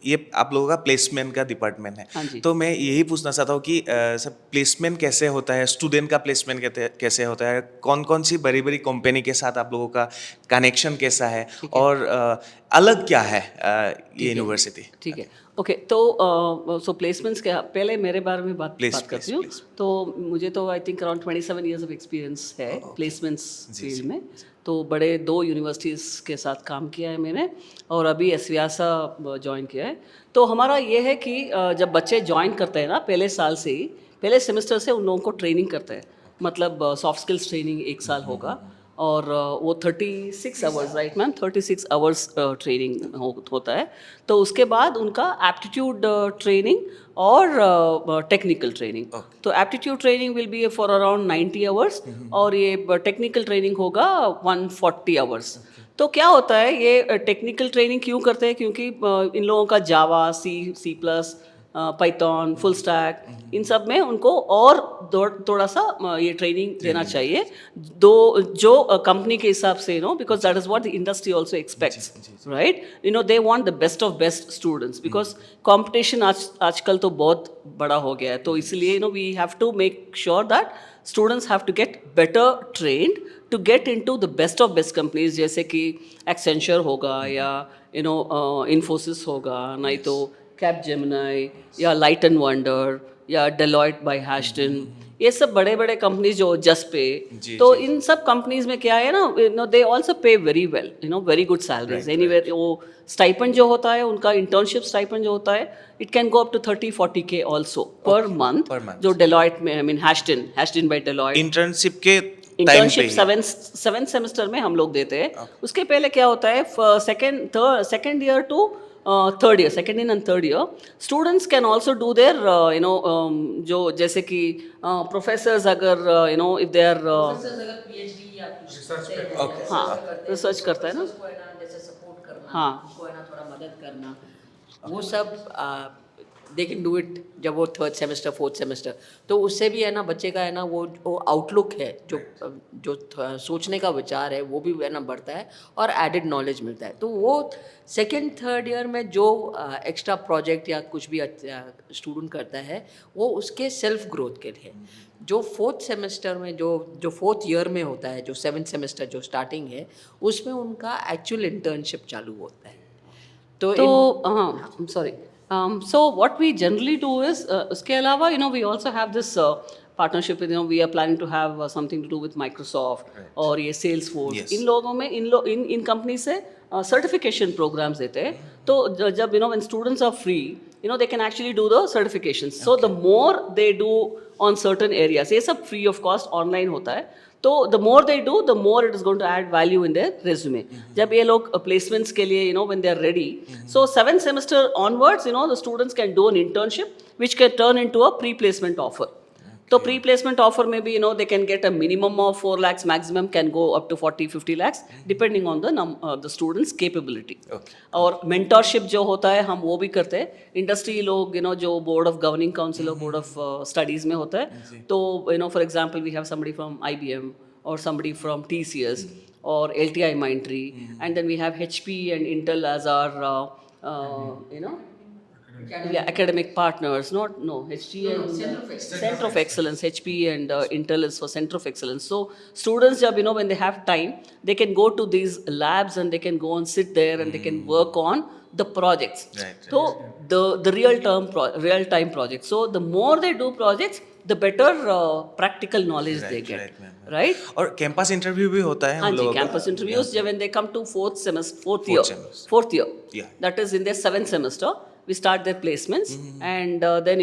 ये आप लोगों का प्लेसमेंट का डिपार्टमेंट हाँ है, जी। तो मैं यही पूछना चाहता हूँ कि सर प्लेसमेंट कैसे होता है, स्टूडेंट का प्लेसमेंट कैसे होता है, कौन कौन सी बड़ी बड़ी कंपनी के साथ आप लोगों का कनेक्शन कैसा है, ठीक है। और अलग क्या है ये ठीक है, यूनिवर्सिटी? ठीक है, ओके। तो सो प्लेसमेंट्स क्या, पहले मेरे बारे में बात Please, बात please, करती हूँ। please. तो मुझे तो I think around 27 years of experience है प्लेसमेंट्स फील्ड में। तो बड़े 2 यूनिवर्सिटीज़ के साथ काम किया है मैंने, और अभी एस-व्यासा ज्वाइन किया है। तो हमारा ये है कि जब बच्चे ज्वाइन करते हैं ना, पहले साल से ही, पहले सेमेस्टर से उन लोगों को ट्रेनिंग करते हैं। मतलब सॉफ्ट स्किल्स ट्रेनिंग 1 साल होगा, और वो 36 hours, right ma'am, 36 hours training होता है। तो उसके बाद उनका एप्टीट्यूड ट्रेनिंग और टेक्निकल ट्रेनिंग। तो aptitude training will be for around 90 hours, और ये टेक्निकल ट्रेनिंग होगा 140 आवर्स। तो क्या होता है, ये टेक्निकल ट्रेनिंग क्यों करते हैं? क्योंकि इन लोगों का Java, C plus, Python, full stack, इन सब में उनको और थोड़ा सा ये ट्रेनिंग देना चाहिए, दो जो कंपनी के हिसाब से, because that is what the industry also expects, right? They want the best of best students, because competition आजकल तो बहुत बड़ा हो गया है। तो इसलिए we have to make sure that students have to get better trained to get into the best of best companies, जैसे कि एक्सेंचर होगा, या इन्फोसिस होगा, नहीं तो कैपजेमिनी, या लाइट एंड वंडर, या डेलॉयट बाय हैस्टन, ये सब बड़े बड़े कंपनीज जो जस्ट पे। तो इन सब कंपनीज में क्या है ना, they also pay very well, very good salaries anywhere. वो स्टाइपेंड जो होता है उनका, इंटर्नशिप स्टाइपेंड जो होता है, it can go up to 30-40K also per month, जो डेलॉयट में, I mean hasten by Deloitte. Internship के इंटर्नशिप 7th सेमेस्टर में हम लोग देते हैं। उसके पहले क्या होता है, second year to third year, second year and third year, students can also do their जो जैसे कि प्रोफेसर्स अगर इफ दे आर PhD या कुछ, हाँ, रिसर्च करता है ना, जैसे सपोर्ट करना, हाँ, उसको है ना थोड़ा मदद करना, वो सब दे कैन डू इट जब वो 3rd सेमेस्टर 4th सेमेस्टर। तो उससे भी है ना बच्चे का है ना वो आउटलुक है, जो सोचने का विचार है वो भी है ना बढ़ता है, और एडेड नॉलेज मिलता है। तो वो 2nd 3rd ईयर में जो एक्स्ट्रा प्रोजेक्ट या कुछ भी स्टूडेंट करता है, वो उसके सेल्फ ग्रोथ के लिए। जो 4th सेमेस्टर में जो 4th ईयर में होता है, जो 7th सेमेस्टर जो स्टार्टिंग है, उसमें उनका एक्चुअल इंटर्नशिप चालू होता है। तो हाँ, sorry, so what we generally do is उसके अलावा we also have this partnership with, we are planning to have something to do with Microsoft, और ये Salesforce। इन लोगों में इन कंपनी से सर्टिफिकेशन प्रोग्राम्स देते हैं। तो जब when students are free, they can actually do the certifications. So the more they do on certain areas, ये सब free of cost online होता है। तो the more they do, the more it is going to add value in their resume. जब ये लोग placements के लिए, when they are ready, so 7th semester onwards, the students can do an internship which can turn into a pre-placement offer. तो pre-placement offer में भी they can get a minimum of 4 lakhs, maximum can go up to 40-50 lakhs depending on the students capability. और mentorship जो होता है हम वो भी करते हैं। इंडस्ट्री लोग जो board of governing council और board of studies में होता है, तो for example we have somebody from IBM or somebody from TCS or LTI Mindtree, and then we have HP and Intel as our academic partners. HP and Center of Excellence. HP and Intel is for Center of Excellence. So students jab when they have time, they can go to these labs and they can go and sit there and they can work on the projects. So the real time projects. So the more they do projects, the better practical knowledge they get. Right? और campus interview भी होता है हाँ हम जी, लोगों का? Campus interviews जब when they come to fourth year, Yeah. that is in their 7th semester, we start their placements, and then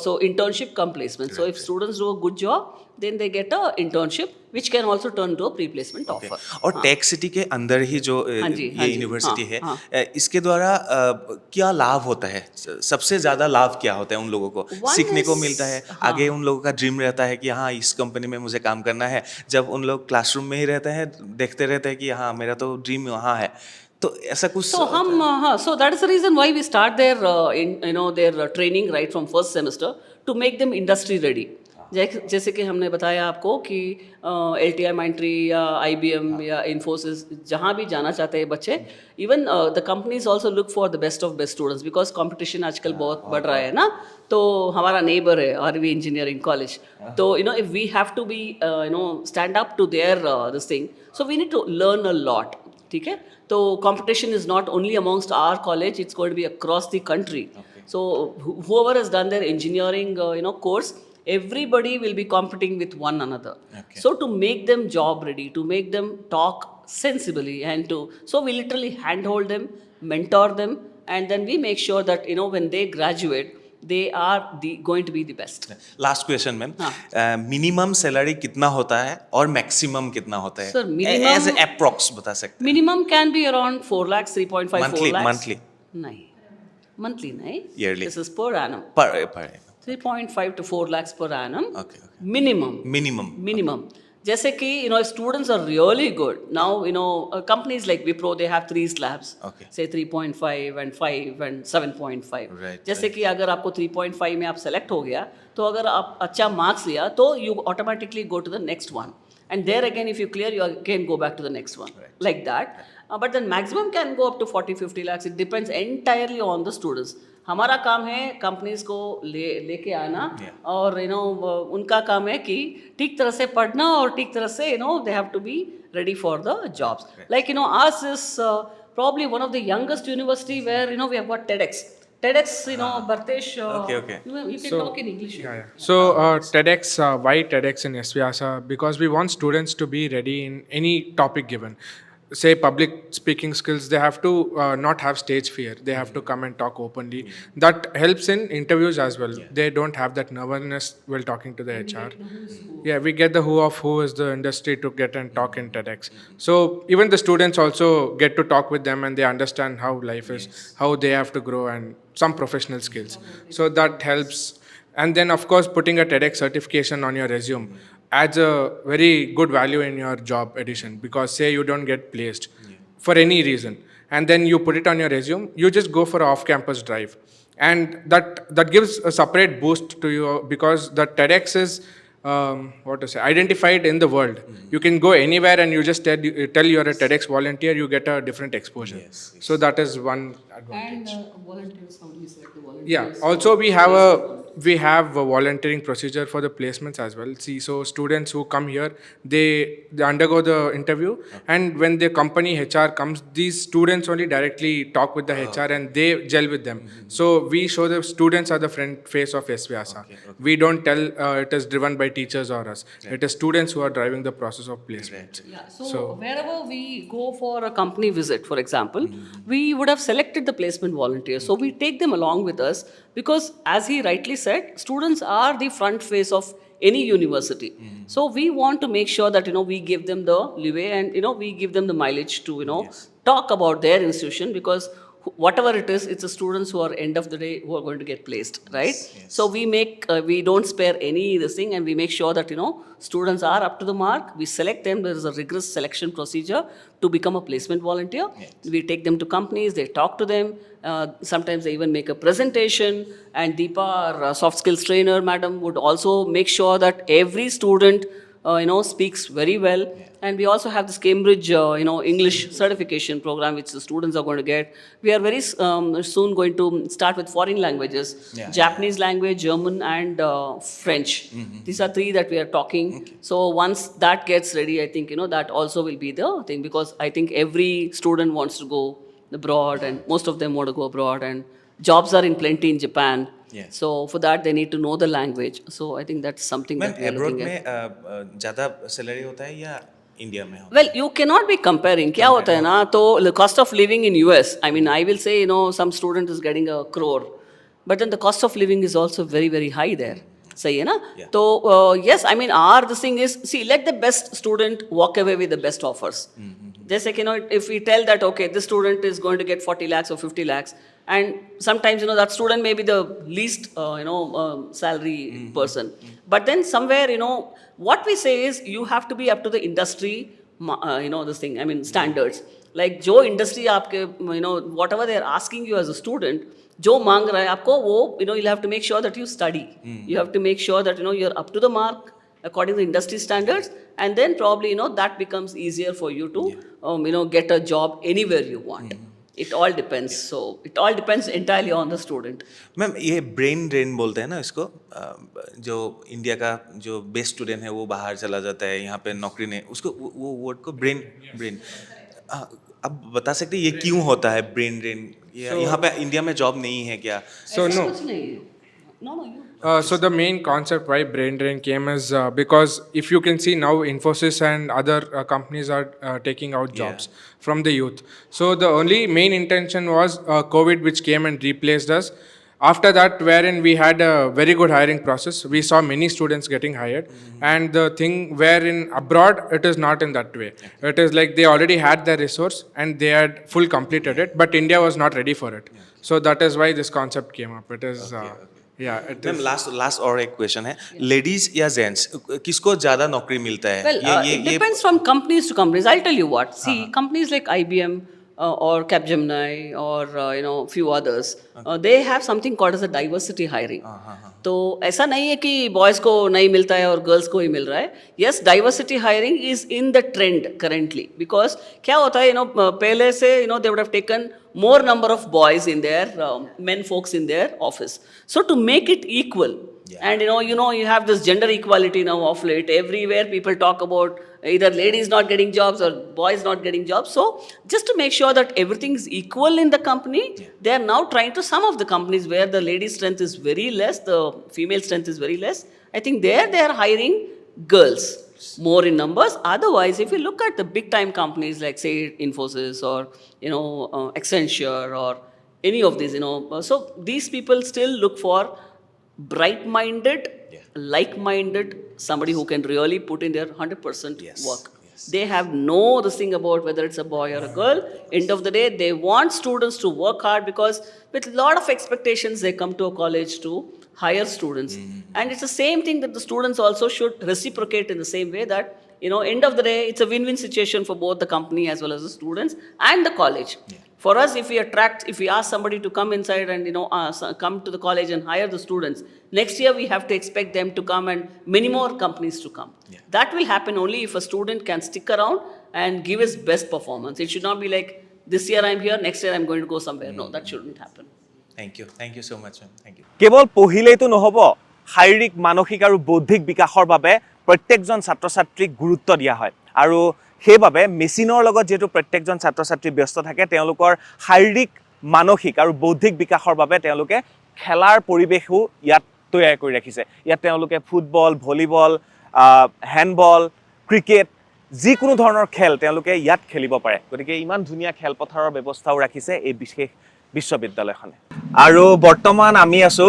so internship come placement. So if students do a good job, then they get a internship which can also turn to a pre-placement offer. और tech city के अंदर ही जो ये university है, इसके द्वारा क्या लाभ होता है? सबसे ज़्यादा लाभ क्या होता है उन लोगों को? सीखने को मिलता है, आगे उन लोगों का ड्रीम रहता है कि हाँ इस कंपनी में मुझे काम करना है। जब उन लोग क्लासरूम में ही रहते हैं, देखते रहते हैं कि हाँ मेरा तो ड्रीम वहाँ है, तो ऐसा कुछ। So so that is the reason why we start their their training right from 1st semester to make them industry ready. जैसे कि हमने बताया आपको कि LTI माइंट्री या IBM या इन्फोसिस जहाँ भी जाना चाहते हैं बच्चे, even the companies also look for the best of best students because competition आजकल बहुत बढ़ रहा है ना. तो हमारा नेबर है RV इंजीनियरिंग कॉलेज, तो if we have to be stand up to their this thing, so we need to learn a lot. ठीक है, तो competition is not only amongst our college, it's going to be across the country. So whoever has done their engineering course, everybody will be competing with one another. So to make them job ready, to make them talk sensibly, and so we literally handhold them, mentor them, and then we make sure that when they graduate they are going to be the best. Last question ma'am, minimum salary कितना होता है और maximum कितना होता है? Sir, minimum- as approx बता सकते हैं? Minimum can be around 4 lakhs, 3.5, 4 lakhs. Monthly? नहीं, monthly नहीं. Yearly. This is per annum. Per 3.5 to 4 lakhs per annum. Okay. Minimum. जैसे कि students are really good now. Companies like Wipro, they have 3 slabs. Okay. Say 3.5 and 5 and 7.5. Right, जैसे कि अगर आपको 3.5 में आप सेलेक्ट हो गया, तो अगर आप अच्छा मार्क्स लिया तो you automatically go to the next one. And there again, if you clear, you again go back to the next one. Right. Like that. But then maximum can go up to 40-50 lakhs. It depends entirely on the students. हमारा काम है companies को लेके आना, और उनका काम है कि ठीक तरह से पढ़ना और ठीक तरह से they have to be ready for the jobs. Like ours is probably one of the youngest university where we have got TEDex. Bhartesh, Okay. you can talk in English. Yeah. So TEDx, why TEDx in S-VYASA? Because we want students to be ready in any topic given. Say public speaking skills, they have to not have stage fear. They have to come and talk openly. That helps in interviews as well. They don't have that nervousness while talking to the HR. Yeah, we get the who of who is the industry to get and talk in TEDx. So even the students also get to talk with them, and they understand how life is, how they have to grow, and some professional skills. So that helps. And then of course putting a TEDx certification on your resume adds a very good value in your job addition, because say you don't get placed for any reason, and then you put it on your resume, you just go for an off-campus drive, and that gives a separate boost to you, because the TEDx is identified in the world. You can go anywhere and you just tell you're a TEDx volunteer, you get a different exposure. So that is one advantage. And volunteers, how do you select the volunteers? Yeah, also we have a volunteering procedure for the placements as well. See, so students who come here, they undergo the interview, and when the company HR comes, these students only directly talk with the HR and they gel with them. So we show the students are the front face of S-VYASA. We don't tell it is driven by teachers or us. It is students who are driving the process of placement. Yeah, so wherever we go for a company visit, for example, we would have selected the placement volunteers. So we take them along with us, because as he rightly said, students are the front face of any university. So we want to make sure that we give them the leeway, and we give them the mileage to talk about their institution, because whatever it is, it's the students who are end of the day who are going to get placed, right? So we don't spare any this thing, and we make sure that students are up to the mark. We select them. There is a rigorous selection procedure to become a placement volunteer. We take them to companies, they talk to them. Sometimes they even make a presentation, and Deepa, our soft skills trainer madam, would also make sure that every student speaks very well. And we also have this Cambridge English certification program, which the students are going to get. We are very soon going to start with foreign languages, Japanese language, German, and French. These are 3 that we are talking. So once that gets ready, I think that also will be the thing, because I think every student wants to go abroad, and most of them want to go abroad, and jobs are in plenty in Japan. So for that they need to know the language. So I think that's something that we are looking at. में ज़्यादा salary होता है या India में? Well, you cannot be comparing. क्या होता है ना, तो the cost of living in US, I mean, I will say some student is getting a crore, but then the cost of living is also very, very high there. सही है ना? तो yes, I mean, this thing is, see, let the best student walk away with the best offers. जैसे कि if we tell that okay, this student is going to get 40 lakhs or 50 lakhs, and sometimes that student may be the least salary person, but then somewhere what we say is you have to be up to the industry this thing, I mean, standards. Like जो industry आपके whatever they are asking you as a student, जो मांग रहा है आपको वो you have to make sure that you study, you have to make sure that you are up to the mark according to industry standards, and then probably that becomes easier for you to get a job anywhere you want. It all depends. So it all depends entirely on the student. Ma'am ये brain drain बोलते हैं ना इसको, जो India का जो best student है वो बाहर चला जाता है, यहाँ पे नौकरी नहीं, उसको वो वर्ड को ब्रेन अब बता सकते हैं ये क्यों होता है ब्रेन ड्रेन? यहाँ पे इंडिया में जॉब नहीं है क्या? So no. कुछ नहीं है. No, you. So the main concept why brain drain came is because if you can see now Infosys and other companies are taking out jobs from the youth. So the only main intention was COVID, which came and replaced us. After that, wherein we had a very good hiring process, we saw many students getting hired. And the thing wherein abroad, it is not in that way. It is like they already had their resource and they had full completed it, but India was not ready for it. So that is why this concept came up. It is yeah, it ma'am is. Last और एक question है, ladies या gents किसको ज्यादा नौकरी मिलता है? Well, it depends from companies to companies. I'll tell you what. See, companies like IBM or Capgemini or few others, they have something called as a diversity hiring. तो ऐसा नहीं है कि बॉयज़ को नहीं मिलता है और गर्ल्स को ही मिल रहा है. Yes, diversity hiring is in the trend currently because क्या होता है पहले से they would have taken more number of boys in their men folks in their office. So to make it equal, and you have this gender equality now of late. Everywhere people talk about either ladies not getting jobs or boys not getting jobs. So just to make sure that everything is equal in the company, they are now trying to, some of the companies where the lady strength is very less, the female strength is very less, I think there they are hiring girls more in numbers. Otherwise, if you look at the big time companies like say Infosys or Accenture or any of these, so these people still look for bright-minded, like-minded, somebody who can really put in their 100% work. They have no this thing about whether it's a boy or a girl. End of the day, they want students to work hard because with a lot of expectations, they come to a college to hire students. And it's the same thing that the students also should reciprocate in the same way that, end of the day, it's a win-win situation for both the company as well as the students and the college. For us, if we ask somebody to come inside and come to the college and hire the students, next year we have to expect them to come and many more companies to come. That will happen only if a student can stick around and give his best performance. It should not be like this year I'm here, next year I'm going to go somewhere. No, that shouldn't happen. Thank you so much, ma'am. Thank you. কেৱল পঢ়িলেইতো নহব, শাৰীৰিক, মানসিক আৰু বৌদ্ধিক বিকাশৰ বাবে প্ৰত্যেকজন ছাত্ৰ-ছাত্ৰীক গুৰুত্ব দিয়া হয় আৰু সেইবাবে মেচিনৰ লগত যেটো প্ৰত্যেকজন ছাত্ৰ-ছাত্ৰী ব্যস্ত থাকে তেওঁলোকৰ শাৰীৰিক, মানসিক আৰু বৌদ্ধিক বিকাশৰ বাবে তেওঁলোকে খেলাৰ পৰিৱেশও ইয়াত তৈয়াৰ কৰি ৰাখিছে. ইয়াত তেওঁলোকে ফুটবল, ভলিবল, হেণ্ডবল, ক্ৰিকেট যিকোনো ধৰণৰ খেল তেওঁলোকে ইয়াত খেলিব পাৰে. গতিকে ইমান ধুনীয়া খেলপথাৰৰ ব্যৱস্থাও ৰাখিছে এই বিশেষ বিশ্ববিদ্যালয়খনে. আৰু বৰ্তমান আমি আছো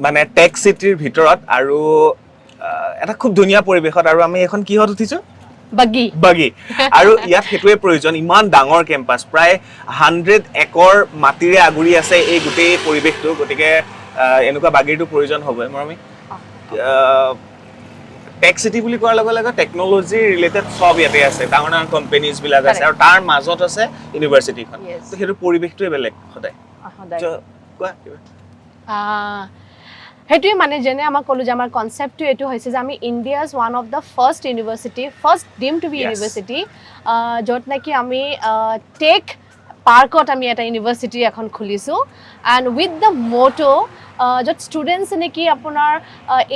মানে টেক সিটিৰ ভিতৰত আৰু এটা খুব ধুনীয়া পৰিৱেশত আৰু আমি এখন কিহত উঠিছো? বাগি আৰু ইয়াত হেতুৱে প্ৰয়োজন ইমান ডাঙৰ কেম্পাছ প্ৰায় 100 একৰ মাটিৰে আগুৰি আছে এই গোটেই পৰিৱেশটো. গতিকে এনেকুৱা বাগিৰটো প্ৰয়োজন হ'ব মৰমি. টেক সিটি বুলি কোৱাৰ লগে লগে টেকনলজি ৰিলেটেড সব ইয়াতে আছে, ডাঙৰ ডাঙৰ কোম্পানীজ বিলাক আছে আৰু তাৰ মাজত আছে ইউনিভাৰ্চিটিখন. তো হেতু পৰিৱেশটোৱে বেলেগ সদায়. কোৱা সেইটোৱে মানে যেনে আমাৰ কলো যে আমাৰ কনসেপ্টটো এটো হৈছে যে আমি India's one of the first university, first ডিম টু বি ইউনিভাৰ্চিটি, য'ত নেকি আমি টেক পাৰ্কত আমি এটা ইউনিভাৰ্চিটি এখন খুলিছোঁ এণ্ড উইথ দ্য মটো য'ত ষ্টুডেণ্টছ নেকি আপোনাৰ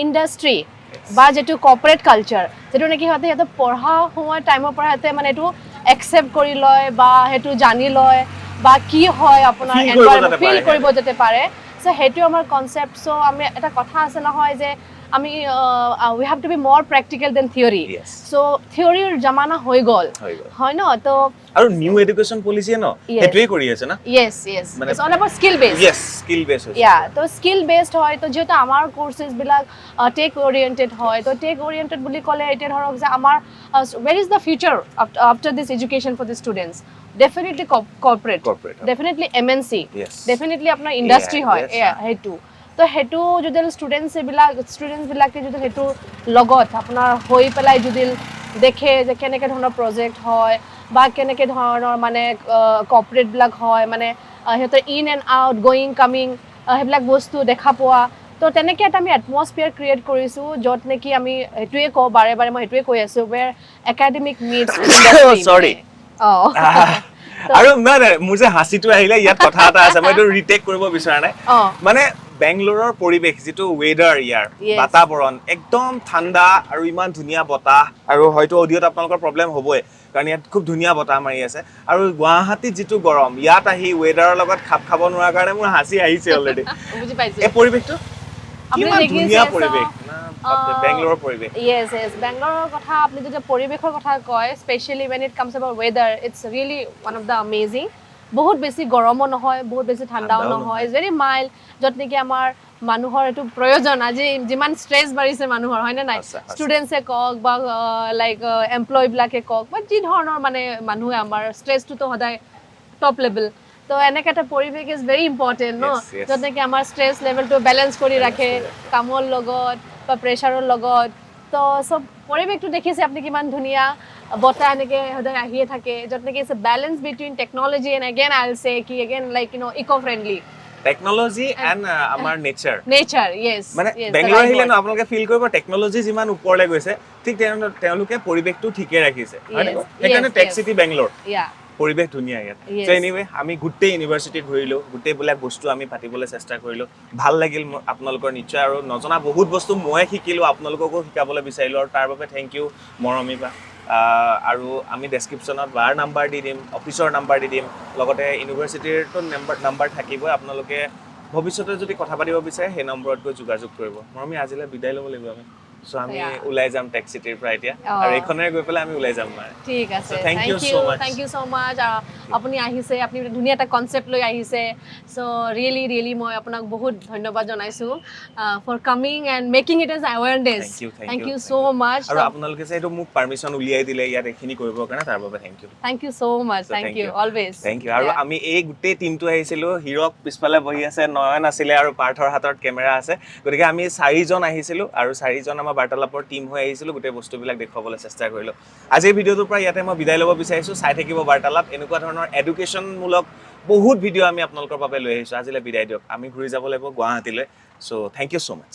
ইণ্ডাষ্ট্ৰি বা যেটো কৰ্পৰেট কালচাৰ যেটো নেকি সিহঁতে পঢ়া সময় টাইমৰ পৰা সিহঁতে মানে এইটো একচেপ্ট কৰি লয় বা সেইটো জানি লয় বা কি হয় আপোনাৰ এনভাইৰনমেণ্ট ফিল কৰিব যাতে পাৰে. So হেতু আমাৰ কনসেপ্ট. সো আমি এটা কথা আছে নহয় যে আমি we have to be more practical than theory. So theoryৰ জামানা হৈ গল হয় ন. তো আৰু নিউ এডুকেশন পলিসি ন হেতুৱে কৰি আছে না. yes it's all about skill based. yes skill based তো skill based হয়. তো যেটা আমাৰ কোৰ্সেস বিলাক টেক ওৰিয়েন্টেড হয়. তো টেক ওৰিয়েন্টেড বুলি ক'লে এটা ধৰক যে আমাৰ where is the future after this education for the students? Definitely corporate. Definitely MNC. Definitely আপোনাৰ ইন্ডাষ্ট্ৰি হয় হেতু. তো হেতু যদি ষ্টুডেন্টস বিলাকে যদি হেতু লগত আপোনাৰ হৈ পেলাই যদি দেখে যে কেনেকৈ ধৰণৰ প্ৰজেক্ট হয় বা কেনেকৈ ধৰণৰ মানে কৰ্পৰেটবিলাক হয় মানে সিহঁতৰ in and out going coming সেইবিলাক বস্তু দেখা পোৱা তো তেনেকৈ এটা আমি এটমছফিয়াৰ ক্ৰিয়েট কৰিছোঁ য'ত নেকি আমি সেইটোৱে কওঁ বাৰে বাৰে মই সেইটোৱে কৈ আছোঁ ৱেৰ একাডেমিক মিটছ Sorry. অঁ আৰু নাই মোৰ যে হাঁচিটো আহিলে ইয়াত কথা এটা আছে মই এইটো ৰিটেক কৰিব বিচৰা নাই অঁ মানে বেংগলোৰৰ পৰিৱেশ যিটো ৱেডাৰ ইয়াৰ Yes. বাতাবৰণ একদম ঠাণ্ডা আৰু ইমান ধুনীয়া বতাহ আৰু হয়তো অডিঅ'ত আপোনালোকৰ প্ৰব্লেম হ'বই কাৰণ ইয়াত খুব ধুনীয়া বতাহ মাৰি আছে আৰু গুৱাহাটীত যিটো গৰম ইয়াত আহি ৱেডাৰৰ লগত খাপ খাব নোৱাৰাৰ কাৰণে মোৰ হাঁচি আহিছে অলৰেডি বুজি পাইছোঁ এই পৰিৱেশটো আপুনি কিমান দেখিছে ধুনীয়া পৰিৱেশ না বেংগলোৰৰ পৰিৱেশ Yes, বেংগলোৰৰ কথা আপুনি যদি পৰিৱেশৰ কথা কয় specially when it comes about weather it's really one of the amazing বহুত বেছি গৰমো নহয় বহুত বেছি ঠাণ্ডাও নহয় ইটছ ভেৰি মাইল্ড য'ত নেকি আমাৰ মানুহৰ এইটো প্ৰয়োজন আজি যিমান ষ্ট্ৰেছ বাঢ়িছে মানুহৰ হয়নে নাই ষ্টুডেণ্টছে কওক বা লাইক এমপ্লয়বিলাকে কওক বা যি ধৰণৰ মানে মানুহে আমাৰ ষ্ট্ৰেছটোতো সদায় টপ লেভেল তো এনেকৈ এটা পৰিৱেশ ইজ ভেৰি ইম্পৰ্টেণ্ট ন য'ত নেকি আমাৰ ষ্ট্ৰেছ লেভেলটো বেলেঞ্চ কৰি ৰাখে কামৰ লগত বা প্ৰেছাৰৰ লগত তো চব পৰিৱেশটো দেখিছে আপুনি কিমান ধুনীয়া বতাহ এনেকৈ সদায় আহিয়ে থাকে য'ত নেকি it's a balance between technology and again I will say কি again like eco' friendly technology and আমাৰ নেচাৰ নেচাৰ য়েছ মানে বেংগলোৰ আহিলে ন আপোনালোকে ফিল কৰিব টেকনলজি যিমান ওপৰলৈ গৈছে ঠিক তেওঁলোকে পৰিৱেশটো ঠিকে ৰাখিছে সেইকাৰণে টেক চিটি বেংগলোৰ পৰিৱেশ ধুনীয়া ইয়াত চ' এনিৱে আমি গোটেই ইউনিভাৰ্চিটি ঘূৰিলোঁ গোটেইবিলাক বস্তু আমি পাতিবলৈ চেষ্টা কৰিলোঁ ভাল লাগিল আপোনালোকৰ নিশ্চয় আৰু নজনা বহুত বস্তু মই শিকিলোঁ আপোনালোককো শিকাবলৈ বিচাৰিলোঁ আৰু তাৰ বাবে থেংক ইউ মৰমীবা আৰু আমি ডেছক্ৰিপশ্যনত বাৰ নাম্বাৰ দি দিম অফিচৰ নাম্বাৰ দি দিম লগতে ইউনিভাৰ্চিটিৰতো নাম্বাৰ থাকিবই আপোনালোকে ভৱিষ্যতে যদি কথা পাতিব বিচাৰে সেই নম্বৰত গৈ যোগাযোগ কৰিব মৰমী আজিলৈ বিদায় ল'ব লাগিব আমি চ' আমি ওলাই যাম টেক চিটিৰ পৰা এতিয়া আৰু এইখনেৰে গৈ পেলাই আমি ওলাই যাম মানে ঠিক আছে থেংক ইউ ছ' মাছ আপুনি আহিছে আপুনি ধুনীয়া এটা কনচেপ্ট লৈ আহিছে চ' ৰিয়েলি মই আপোনাক বহুত ধন্যবাদ জনাইছোঁ for coming and making it as awareness thank you so' much আৰু আপোনালোকে যে এইটো মোক পাৰ্মিশ্যন উলিয়াই দিলে ইয়াত এইখিনি কৰিবৰ কাৰণে তাৰ বাবে thank you so' much thank you always thank you আৰু আমি এই গোটেই টিমটো আহিছিলোঁ হিৰক পিছফালে বহি আছে নয়ন আছিলে আৰু পাৰ্থৰ হাতত কেমেৰা আছে গতিকে আমি 4জন আহিছিলোঁ আৰু 4জন আমাৰ বাৰ্তালাপৰ টিম হৈ আহিছিলোঁ গোটেই বস্তুবিলাক দেখুৱাবলৈ চেষ্টা কৰিলোঁ আজিৰ ভিডিঅ'টোৰ পৰা ইয়াতে মই বিদায় ল'ব বিচাৰিছোঁ চাই থাকিব বাৰ্তালাপ এনেকুৱা ধৰণৰ এডুকেশ্যনমূলক বহুত ভিডিঅ' আমি আপোনালোকৰ বাবে লৈ আহিছোঁ আজিলৈ বিদায় দিয়ক আমি ঘূৰি যাব লাগিব গুৱাহাটীলৈ চ' থেংক ইউ ছ' মাছ